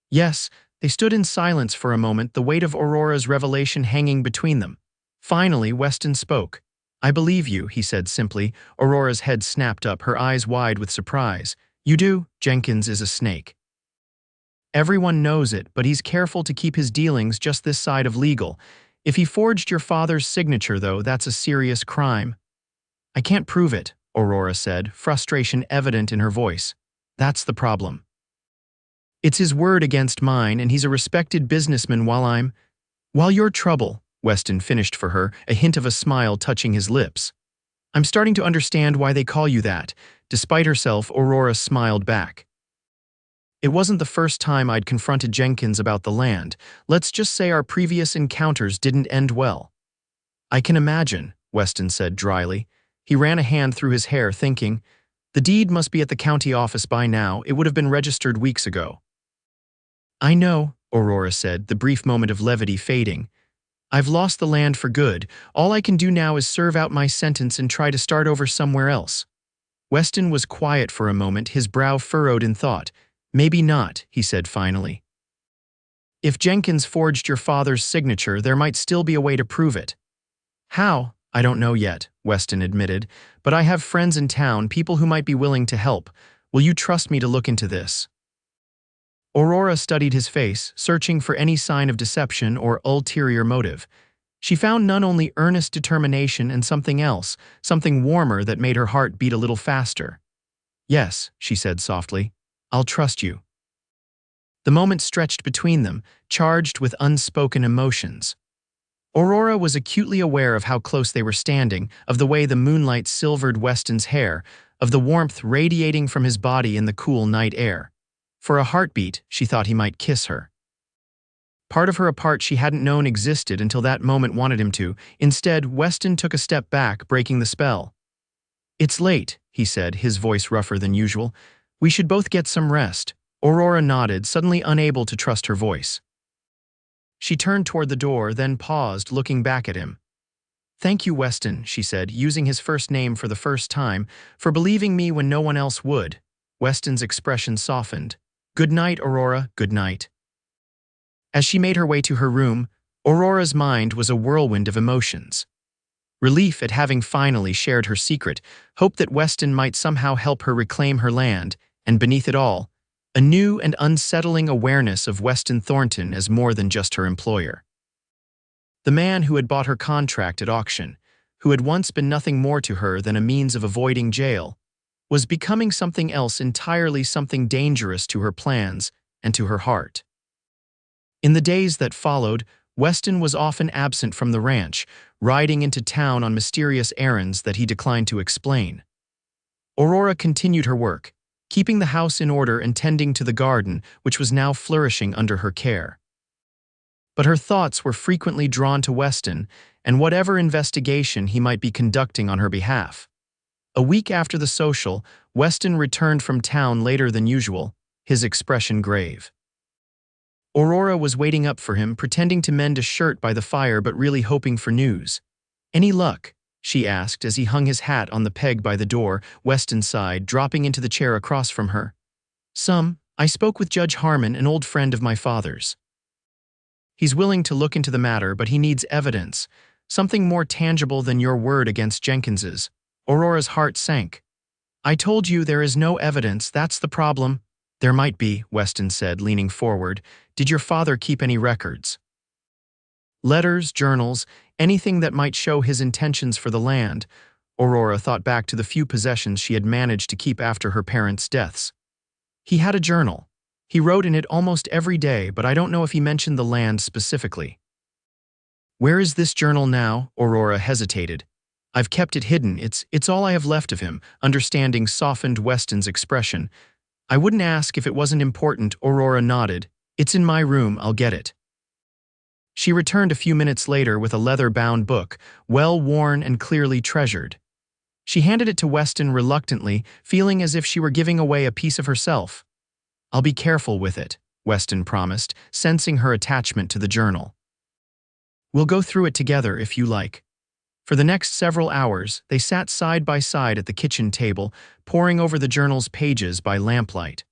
Yes, they stood in silence for a moment, the weight of Aurora's revelation hanging between them. Finally, Weston spoke. I believe you, he said simply. Aurora's head snapped up, her eyes wide with surprise. You do? Jenkins is a snake. Everyone knows it, but he's careful to keep his dealings just this side of legal. If he forged your father's signature, though, that's a serious crime. I can't prove it, Aurora said, frustration evident in her voice. That's the problem. It's his word against mine, and he's a respected businessman while you're trouble, Weston finished for her, a hint of a smile touching his lips. I'm starting to understand why they call you that. Despite herself, Aurora smiled back. It wasn't the first time I'd confronted Jenkins about the land. Let's just say our previous encounters didn't end well. I can imagine, Weston said dryly. He ran a hand through his hair, thinking, the deed must be at the county office by now. It would have been registered weeks ago. I know, Aurora said, the brief moment of levity fading. I've lost the land for good. All I can do now is serve out my sentence and try to start over somewhere else. Weston was quiet for a moment, his brow furrowed in thought. Maybe not, he said finally. If Jenkins forged your father's signature, there might still be a way to prove it. How? I don't know yet, Weston admitted, but I have friends in town, people who might be willing to help. Will you trust me to look into this? Aurora studied his face, searching for any sign of deception or ulterior motive. She found none, only earnest determination and something else, something warmer that made her heart beat a little faster. Yes, she said softly. I'll trust you. The moment stretched between them, charged with unspoken emotions. Aurora was acutely aware of how close they were standing, of the way the moonlight silvered Weston's hair, of the warmth radiating from his body in the cool night air. For a heartbeat, she thought he might kiss her. Part of her a part she hadn't known existed until that moment wanted him to. Instead, Weston took a step back, breaking the spell. "It's late," he said, his voice rougher than usual. "We should both get some rest." Aurora nodded, suddenly unable to trust her voice. She turned toward the door, then paused, looking back at him. "Thank you, Weston," she said, using his first name for the first time, "for believing me when no one else would." Weston's expression softened. "Good night, Aurora, good night." As she made her way to her room, Aurora's mind was a whirlwind of emotions. Relief at having finally shared her secret, hope that Weston might somehow help her reclaim her land, and beneath it all, a new and unsettling awareness of Weston Thornton as more than just her employer. The man who had bought her contract at auction, who had once been nothing more to her than a means of avoiding jail, was becoming something else entirely, something dangerous to her plans and to her heart. In the days that followed, Weston was often absent from the ranch, riding into town on mysterious errands that he declined to explain. Aurora continued her work, keeping the house in order and tending to the garden, which was now flourishing under her care. But her thoughts were frequently drawn to Weston and whatever investigation he might be conducting on her behalf. A week after the social, Weston returned from town later than usual, his expression grave. Aurora was waiting up for him, pretending to mend a shirt by the fire but really hoping for news. "Any luck?" she asked as he hung his hat on the peg by the door. Weston sighed, dropping into the chair across from her. "Some. I spoke with Judge Harmon, an old friend of my father's. He's willing to look into the matter, but he needs evidence, something more tangible than your word against Jenkins's." Aurora's heart sank. "I told you there is no evidence, that's the problem." "There might be," Weston said, leaning forward. "Did your father keep any records? Letters, journals, anything that might show his intentions for the land?" Aurora thought back to the few possessions she had managed to keep after her parents' deaths. "He had a journal. He wrote in it almost every day, but I don't know if he mentioned the land specifically." "Where is this journal now?" Aurora hesitated. "I've kept it hidden. It's all I have left of him." Understanding softened Weston's expression. "I wouldn't ask if it wasn't important." Aurora nodded. "It's in my room, I'll get it." She returned a few minutes later with a leather-bound book, well-worn and clearly treasured. She handed it to Weston reluctantly, feeling as if she were giving away a piece of herself. "I'll be careful with it," Weston promised, sensing her attachment to the journal. "We'll go through it together if you like." For the next several hours, they sat side by side at the kitchen table, poring over the journal's pages by lamplight.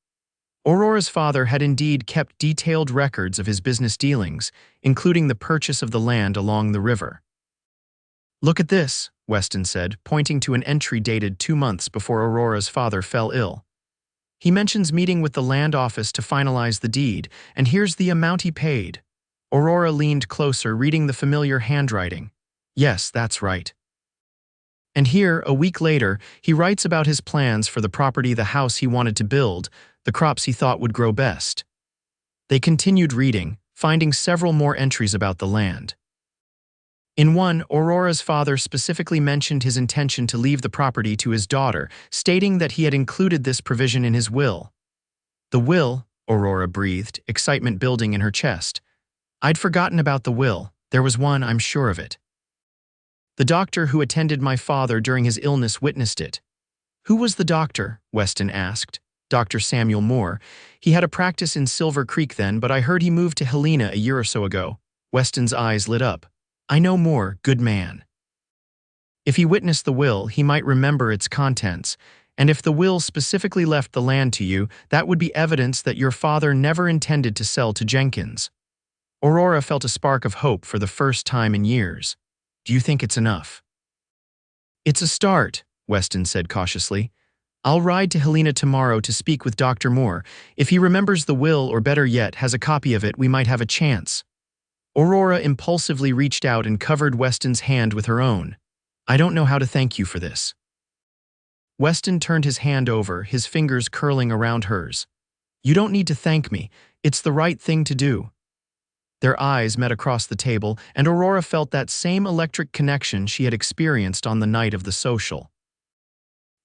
Aurora's father had indeed kept detailed records of his business dealings, including the purchase of the land along the river. "Look at this," Weston said, pointing to an entry dated 2 months before Aurora's father fell ill. "He mentions meeting with the land office to finalize the deed, and here's the amount he paid." Aurora leaned closer, reading the familiar handwriting. "Yes, that's right. And here, a week later, he writes about his plans for the property, the house he wanted to build, the crops he thought would grow best." They continued reading, finding several more entries about the land. In one, Aurora's father specifically mentioned his intention to leave the property to his daughter, stating that he had included this provision in his will. "The will?" Aurora breathed, excitement building in her chest. "I'd forgotten about the will. There was one, I'm sure of it. The doctor who attended my father during his illness witnessed it." "Who was the doctor?" Weston asked. "Dr. Samuel Moore. He had a practice in Silver Creek then, but I heard he moved to Helena a year or so ago." Weston's eyes lit up. "I know Moore, good man. If he witnessed the will, he might remember its contents, and if the will specifically left the land to you, that would be evidence that your father never intended to sell to Jenkins." Aurora felt a spark of hope for the first time in years. "Do you think it's enough?" "It's a start," Weston said cautiously. "I'll ride to Helena tomorrow to speak with Dr. Moore. If he remembers the will, or better yet, has a copy of it, we might have a chance." Aurora impulsively reached out and covered Weston's hand with her own. "I don't know how to thank you for this." Weston turned his hand over, his fingers curling around hers. You don't need to thank me. It's the right thing to do. Their eyes met across the table, and Aurora felt that same electric connection she had experienced on the night of the social.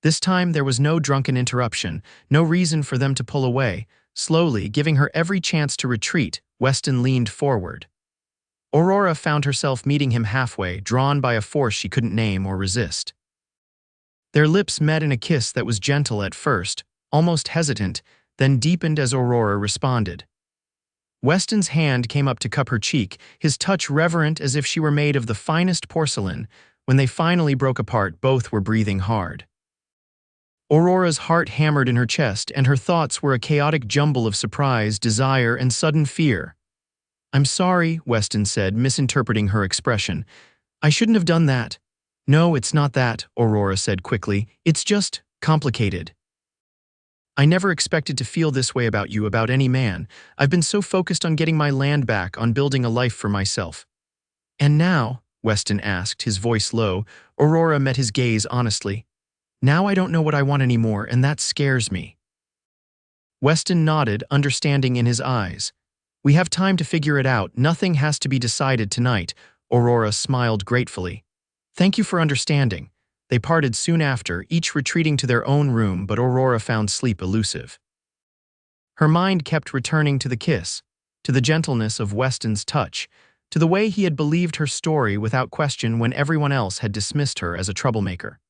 This time there was no drunken interruption, no reason for them to pull away. Slowly, giving her every chance to retreat, Weston leaned forward. Aurora found herself meeting him halfway, drawn by a force she couldn't name or resist. Their lips met in a kiss that was gentle at first, almost hesitant, then deepened as Aurora responded. Weston's hand came up to cup her cheek, his touch reverent as if she were made of the finest porcelain. When they finally broke apart, both were breathing hard. Aurora's heart hammered in her chest, and her thoughts were a chaotic jumble of surprise, desire, and sudden fear. "I'm sorry," Weston said, misinterpreting her expression. "I shouldn't have done that." "No, it's not that," Aurora said quickly. "It's just complicated. I never expected to feel this way about you, about any man. I've been so focused on getting my land back, on building a life for myself." "And now?" Weston asked, his voice low. Aurora met his gaze honestly. "Now I don't know what I want anymore, and that scares me." Weston nodded, understanding in his eyes. "We have time to figure it out. Nothing has to be decided tonight." Aurora smiled gratefully. "Thank you for understanding." They parted soon after, each retreating to their own room, but Aurora found sleep elusive. Her mind kept returning to the kiss, to the gentleness of Weston's touch, to the way he had believed her story without question when everyone else had dismissed her as a troublemaker.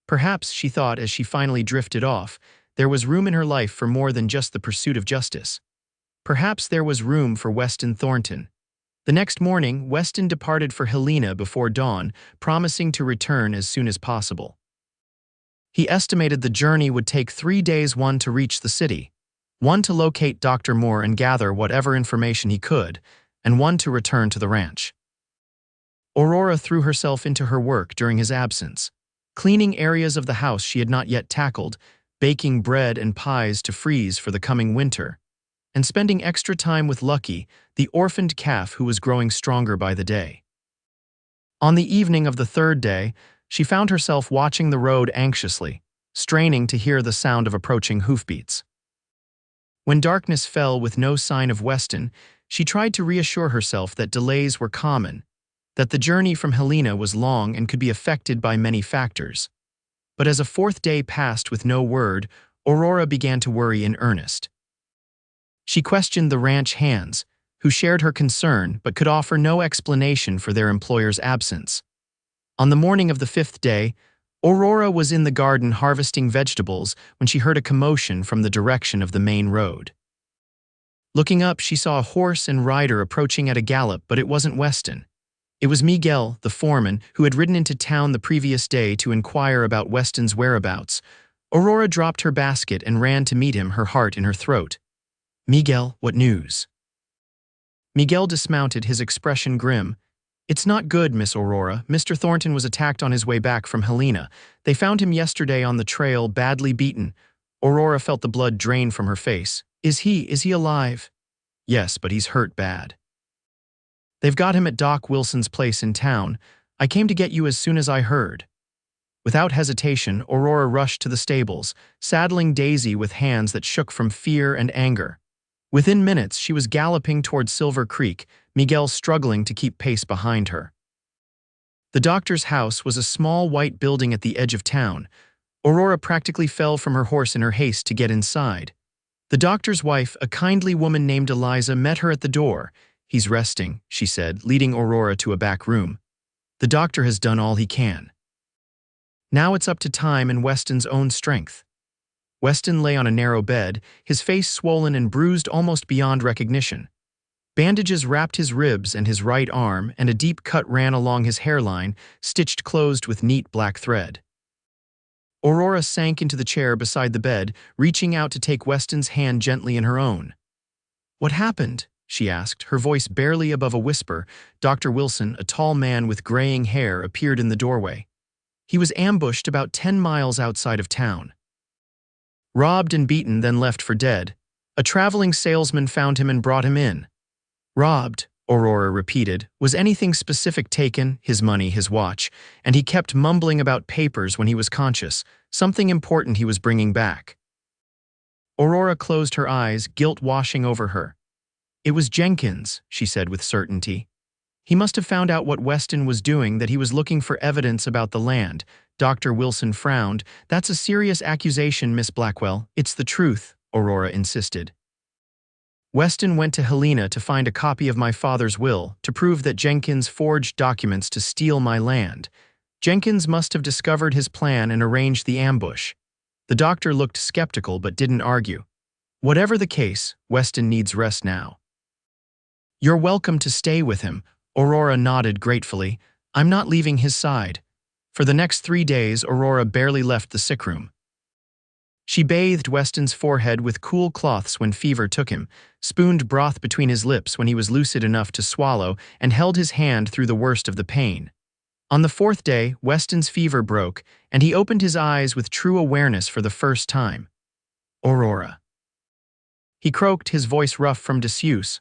Perhaps, she thought as she finally drifted off, there was room in her life for more than just the pursuit of justice. Perhaps there was room for Weston Thornton. The next morning, Weston departed for Helena before dawn, promising to return as soon as possible. He estimated the journey would take 3 days, one to reach the city, one to locate Dr. Moore and gather whatever information he could, and one to return to the ranch. Aurora threw herself into her work during his absence, cleaning areas of the house she had not yet tackled, baking bread and pies to freeze for the coming winter, and spending extra time with Lucky, the orphaned calf who was growing stronger by the day. On the evening of the third day, she found herself watching the road anxiously, straining to hear the sound of approaching hoofbeats. When darkness fell with no sign of Weston, she tried to reassure herself that delays were common, that the journey from Helena was long and could be affected by many factors. But as a fourth day passed with no word, Aurora began to worry in earnest. She questioned the ranch hands, who shared her concern but could offer no explanation for their employer's absence. On the morning of the fifth day, Aurora was in the garden harvesting vegetables when she heard a commotion from the direction of the main road. Looking up, she saw a horse and rider approaching at a gallop, but it wasn't Weston. It was Miguel, the foreman, who had ridden into town the previous day to inquire about Weston's whereabouts. Aurora dropped her basket and ran to meet him, her heart in her throat. "Miguel, what news?" Miguel dismounted, his expression grim. "It's not good, Miss Aurora. Mr. Thornton was attacked on his way back from Helena. They found him yesterday on the trail, badly beaten." Aurora felt the blood drain from her face. Is he alive?" "Yes, but he's hurt bad. They've got him at Doc Wilson's place in town. I came to get you as soon as I heard." Without hesitation, Aurora rushed to the stables, saddling Daisy with hands that shook from fear and anger. Within minutes, she was galloping toward Silver Creek, Miguel struggling to keep pace behind her. The doctor's house was a small white building at the edge of town. Aurora practically fell from her horse in her haste to get inside. The doctor's wife, a kindly woman named Eliza, met her at the door. "He's resting," she said, leading Aurora to a back room. "The doctor has done all he can. Now it's up to time and Weston's own strength." Weston lay on a narrow bed, his face swollen and bruised almost beyond recognition. Bandages wrapped his ribs and his right arm, and a deep cut ran along his hairline, stitched closed with neat black thread. Aurora sank into the chair beside the bed, reaching out to take Weston's hand gently in her own. "What happened?" she asked, her voice barely above a whisper. Dr. Wilson, a tall man with graying hair, appeared in the doorway. "He was ambushed about 10 miles outside of town. Robbed and beaten, then left for dead. A traveling salesman found him and brought him in." "Robbed," Aurora repeated. "Was anything specific taken?" "His money, his watch, and he kept mumbling about papers when he was conscious, something important he was bringing back." Aurora closed her eyes, guilt washing over her. It was Jenkins, she said with certainty. He must have found out what Weston was doing, that he was looking for evidence about the land. Dr. Wilson frowned. That's a serious accusation, Miss Blackwell. It's the truth, Aurora insisted. Weston went to Helena to find a copy of my father's will to prove that Jenkins forged documents to steal my land. Jenkins must have discovered his plan and arranged the ambush. The doctor looked skeptical but didn't argue. Whatever the case, Weston needs rest now. You're welcome to stay with him, Aurora nodded gratefully. I'm not leaving his side. For the next 3 days, Aurora barely left the sick room. She bathed Weston's forehead with cool cloths when fever took him, spooned broth between his lips when he was lucid enough to swallow, and held his hand through the worst of the pain. On the 4th day, Weston's fever broke, and he opened his eyes with true awareness for the first time. Aurora. He croaked, his voice rough from disuse.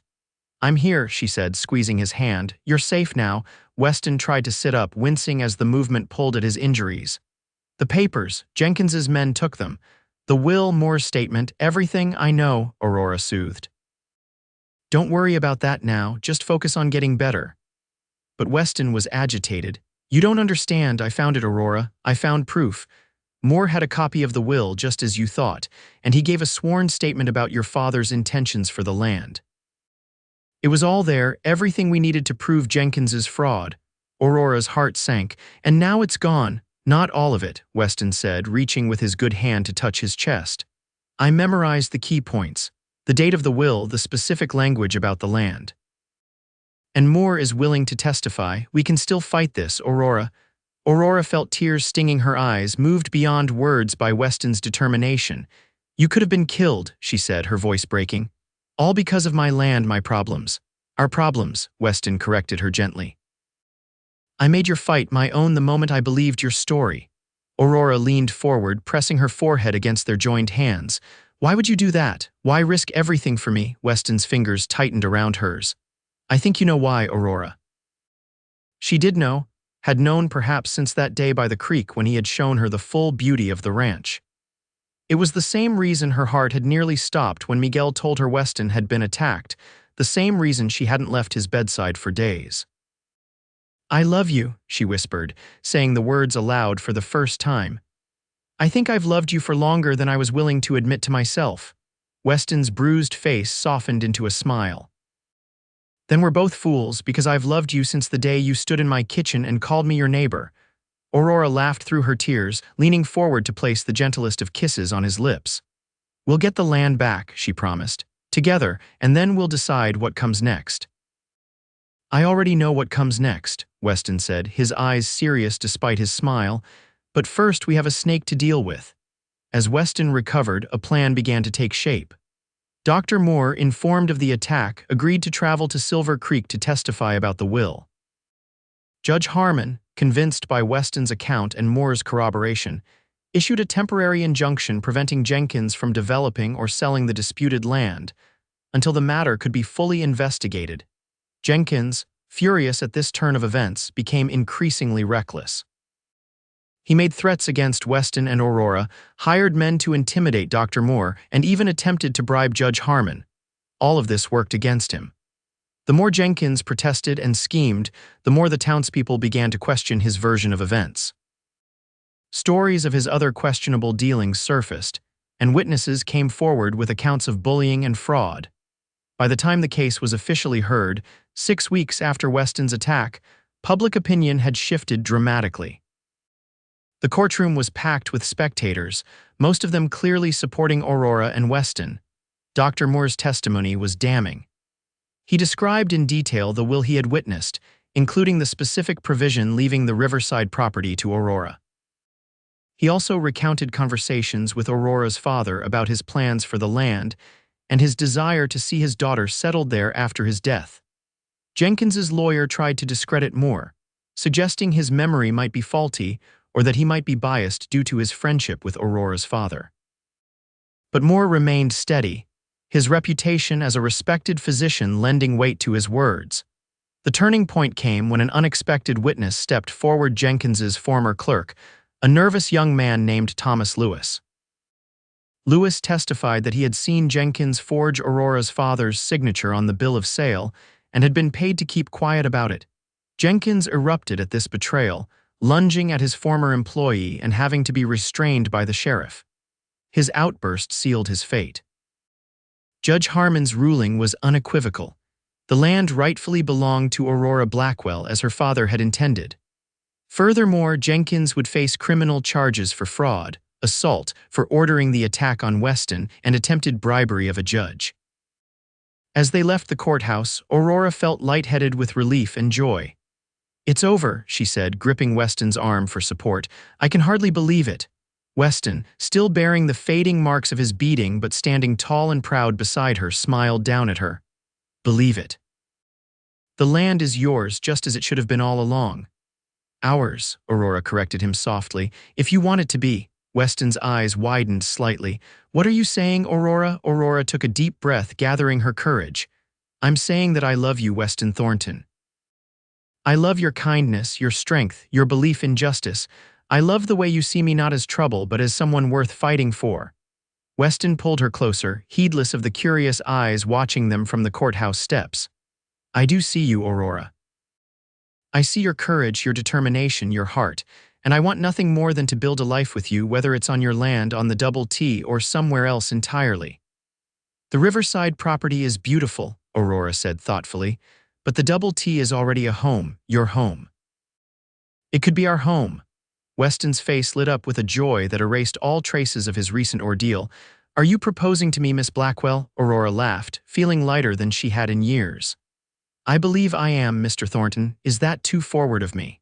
I'm here, she said, squeezing his hand. You're safe now. Weston tried to sit up, wincing as the movement pulled at his injuries. The papers, Jenkins's men took them. The will, Moore's statement, everything I know, Aurora soothed. Don't worry about that now, just focus on getting better. But Weston was agitated. You don't understand, I found it, Aurora. I found proof. Moore had a copy of the will, just as you thought, and he gave a sworn statement about your father's intentions for the land. It was all there, everything we needed to prove Jenkins's fraud. Aurora's heart sank. And now it's gone. Not all of it, Weston said, reaching with his good hand to touch his chest. I memorized the key points. The date of the will, the specific language about the land. And Moore is willing to testify. We can still fight this, Aurora. Aurora felt tears stinging her eyes, moved beyond words by Weston's determination. You could have been killed, she said, her voice breaking. All because of my land, my problems. Our problems, Weston corrected her gently. I made your fight my own the moment I believed your story. Aurora leaned forward, pressing her forehead against their joined hands. Why would you do that? Why risk everything for me? Weston's fingers tightened around hers. I think you know why, Aurora. She did know, had known perhaps since that day by the creek when he had shown her the full beauty of the ranch. It was the same reason her heart had nearly stopped when Miguel told her Weston had been attacked, the same reason she hadn't left his bedside for days. I love you, she whispered, saying the words aloud for the first time. I think I've loved you for longer than I was willing to admit to myself. Weston's bruised face softened into a smile. Then we're both fools, because I've loved you since the day you stood in my kitchen and called me your neighbor. Aurora laughed through her tears, leaning forward to place the gentlest of kisses on his lips. We'll get the land back, she promised, together, and then we'll decide what comes next. I already know what comes next, Weston said, his eyes serious despite his smile, but first we have a snake to deal with. As Weston recovered, a plan began to take shape. Dr. Moore, informed of the attack, agreed to travel to Silver Creek to testify about the will. Judge Harmon, convinced by Weston's account and Moore's corroboration, issued a temporary injunction preventing Jenkins from developing or selling the disputed land until the matter could be fully investigated. Jenkins, furious at this turn of events, became increasingly reckless. He made threats against Weston and Aurora, hired men to intimidate Dr. Moore, and even attempted to bribe Judge Harmon. All of this worked against him. The more Jenkins protested and schemed, the more the townspeople began to question his version of events. Stories of his other questionable dealings surfaced, and witnesses came forward with accounts of bullying and fraud. By the time the case was officially heard, 6 weeks after Weston's attack, public opinion had shifted dramatically. The courtroom was packed with spectators, most of them clearly supporting Aurora and Weston. Dr. Moore's testimony was damning. He described in detail the will he had witnessed, including the specific provision leaving the Riverside property to Aurora. He also recounted conversations with Aurora's father about his plans for the land and his desire to see his daughter settled there after his death. Jenkins's lawyer tried to discredit Moore, suggesting his memory might be faulty or that he might be biased due to his friendship with Aurora's father. But Moore remained steady, his reputation as a respected physician lending weight to his words. The turning point came when an unexpected witness stepped forward, Jenkins's former clerk, a nervous young man named Thomas Lewis. Lewis testified that he had seen Jenkins forge Aurora's father's signature on the bill of sale and had been paid to keep quiet about it. Jenkins erupted at this betrayal, lunging at his former employee and having to be restrained by the sheriff. His outburst sealed his fate. Judge Harmon's ruling was unequivocal. The land rightfully belonged to Aurora Blackwell as her father had intended. Furthermore, Jenkins would face criminal charges for fraud, assault for ordering the attack on Weston, and attempted bribery of a judge. As they left the courthouse, Aurora felt lightheaded with relief and joy. "It's over," she said, gripping Weston's arm for support. "I can hardly believe it." Weston, still bearing the fading marks of his beating but standing tall and proud beside her, smiled down at her. "Believe it. The land is yours just as it should have been all along." "Ours," Aurora corrected him softly. "If you want it to be." Weston's eyes widened slightly. "What are you saying, Aurora?" Aurora took a deep breath, gathering her courage. "I'm saying that I love you, Weston Thornton. I love your kindness, your strength, your belief in justice. I love the way you see me not as trouble, but as someone worth fighting for." Weston pulled her closer, heedless of the curious eyes watching them from the courthouse steps. "I do see you, Aurora. I see your courage, your determination, your heart, and I want nothing more than to build a life with you, whether it's on your land, on the Double T, or somewhere else entirely." "The Riverside property is beautiful," Aurora said thoughtfully, "but the Double T is already a home, your home." "It could be our home." Weston's face lit up with a joy that erased all traces of his recent ordeal. "Are you proposing to me, Miss Blackwell?" Aurora laughed, feeling lighter than she had in years. "I believe I am, Mr. Thornton. Is that too forward of me?"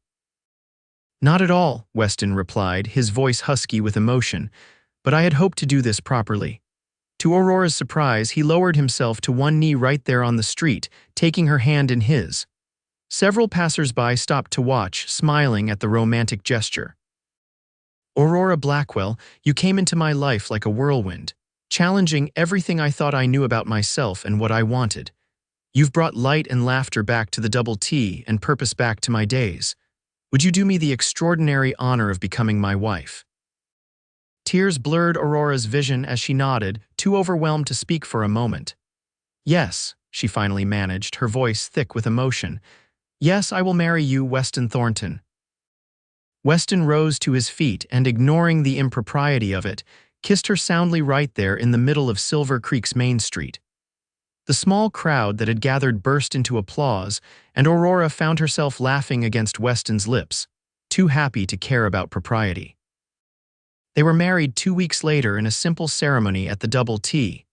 "Not at all," Weston replied, his voice husky with emotion, "but I had hoped to do this properly." To Aurora's surprise, he lowered himself to one knee right there on the street, taking her hand in his. Several passers-by stopped to watch, smiling at the romantic gesture. "Aurora Blackwell, you came into my life like a whirlwind, challenging everything I thought I knew about myself and what I wanted. You've brought light and laughter back to the Double T and purpose back to my days. Would you do me the extraordinary honor of becoming my wife?" Tears blurred Aurora's vision as she nodded, too overwhelmed to speak for a moment. "Yes," she finally managed, her voice thick with emotion. "Yes, I will marry you, Weston Thornton." Weston rose to his feet and, ignoring the impropriety of it, kissed her soundly right there in the middle of Silver Creek's Main Street. The small crowd that had gathered burst into applause, and Aurora found herself laughing against Weston's lips, too happy to care about propriety. They were married 2 weeks later in a simple ceremony at the Double T.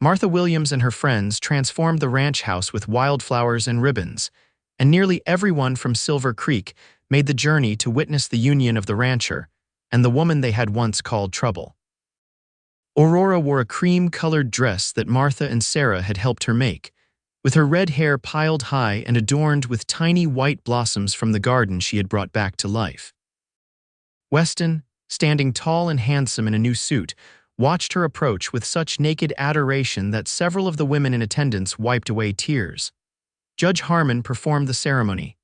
Martha Williams and her friends transformed the ranch house with wildflowers and ribbons, and nearly everyone from Silver Creek made the journey to witness the union of the rancher and the woman they had once called Trouble. Aurora wore a cream-colored dress that Martha and Sarah had helped her make, with her red hair piled high and adorned with tiny white blossoms from the garden she had brought back to life. Weston, standing tall and handsome in a new suit, watched her approach with such naked adoration that several of the women in attendance wiped away tears. Judge Harmon performed the ceremony,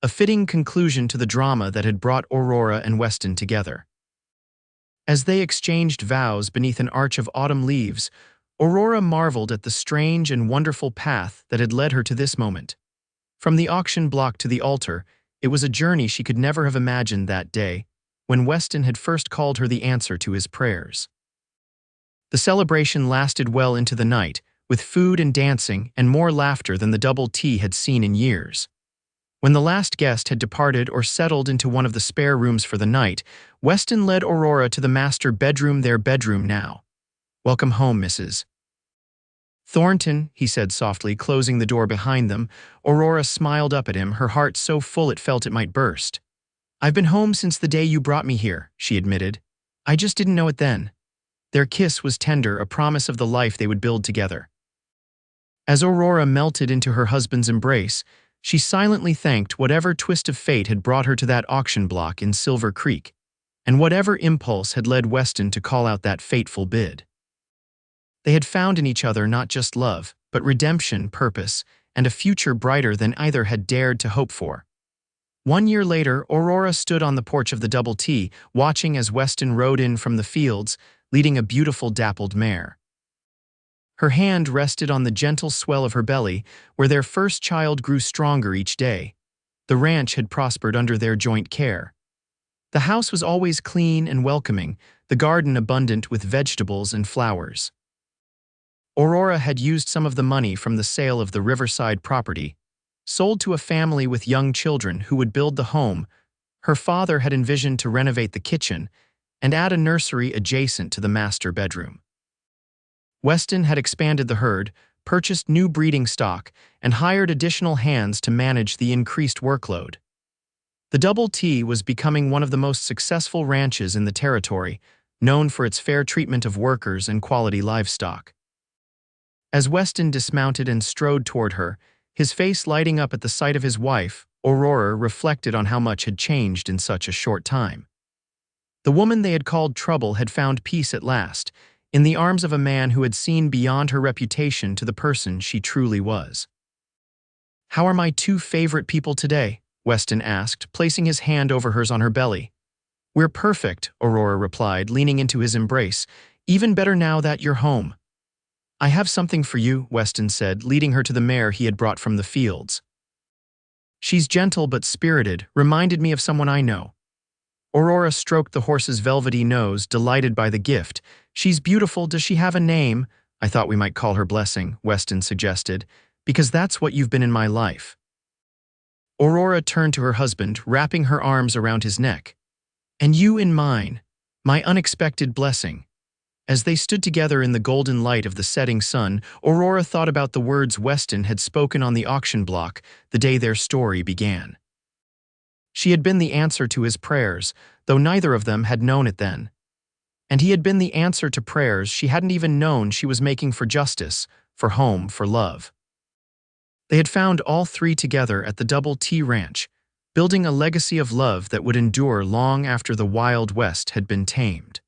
a fitting conclusion to the drama that had brought Aurora and Weston together. As they exchanged vows beneath an arch of autumn leaves, Aurora marveled at the strange and wonderful path that had led her to this moment. From the auction block to the altar, it was a journey she could never have imagined that day, when Weston had first called her the answer to his prayers. The celebration lasted well into the night, with food and dancing and more laughter than the Double T had seen in years. When the last guest had departed or settled into one of the spare rooms for the night, Weston led Aurora to the master bedroom, their bedroom now. "Welcome home, Mrs. Thornton," he said softly, closing the door behind them. Aurora smiled up at him, her heart so full it felt it might burst. "I've been home since the day you brought me here," she admitted. "I just didn't know it then." Their kiss was tender, a promise of the life they would build together. As Aurora melted into her husband's embrace, she silently thanked whatever twist of fate had brought her to that auction block in Silver Creek, and whatever impulse had led Weston to call out that fateful bid. They had found in each other not just love, but redemption, purpose, and a future brighter than either had dared to hope for. 1 year later, Aurora stood on the porch of the Double T, watching as Weston rode in from the fields, leading a beautiful dappled mare. Her hand rested on the gentle swell of her belly, where their first child grew stronger each day. The ranch had prospered under their joint care. The house was always clean and welcoming, the garden abundant with vegetables and flowers. Aurora had used some of the money from the sale of the riverside property, sold to a family with young children who would build the home. Her father had envisioned to renovate the kitchen and add a nursery adjacent to the master bedroom. Weston had expanded the herd, purchased new breeding stock, and hired additional hands to manage the increased workload. The Double T was becoming one of the most successful ranches in the territory, known for its fair treatment of workers and quality livestock. As Weston dismounted and strode toward her, his face lighting up at the sight of his wife, Aurora reflected on how much had changed in such a short time. The woman they had called Trouble had found peace at last, in the arms of a man who had seen beyond her reputation to the person she truly was. "How are my two favorite people today?" Weston asked, placing his hand over hers on her belly. "We're perfect," Aurora replied, leaning into his embrace. "Even better now that you're home." "I have something for you," Weston said, leading her to the mare he had brought from the fields. "She's gentle but spirited, reminded me of someone I know." Aurora stroked the horse's velvety nose, delighted by the gift. "She's beautiful. Does she have a name?" "I thought we might call her Blessing," Weston suggested, "because that's what you've been in my life." Aurora turned to her husband, wrapping her arms around his neck. "And you in mine, my unexpected blessing." As they stood together in the golden light of the setting sun, Aurora thought about the words Weston had spoken on the auction block the day their story began. She had been the answer to his prayers, though neither of them had known it then. And he had been the answer to prayers she hadn't even known she was making for justice, for home, for love. They had found all three together at the Double T Ranch, building a legacy of love that would endure long after the Wild West had been tamed.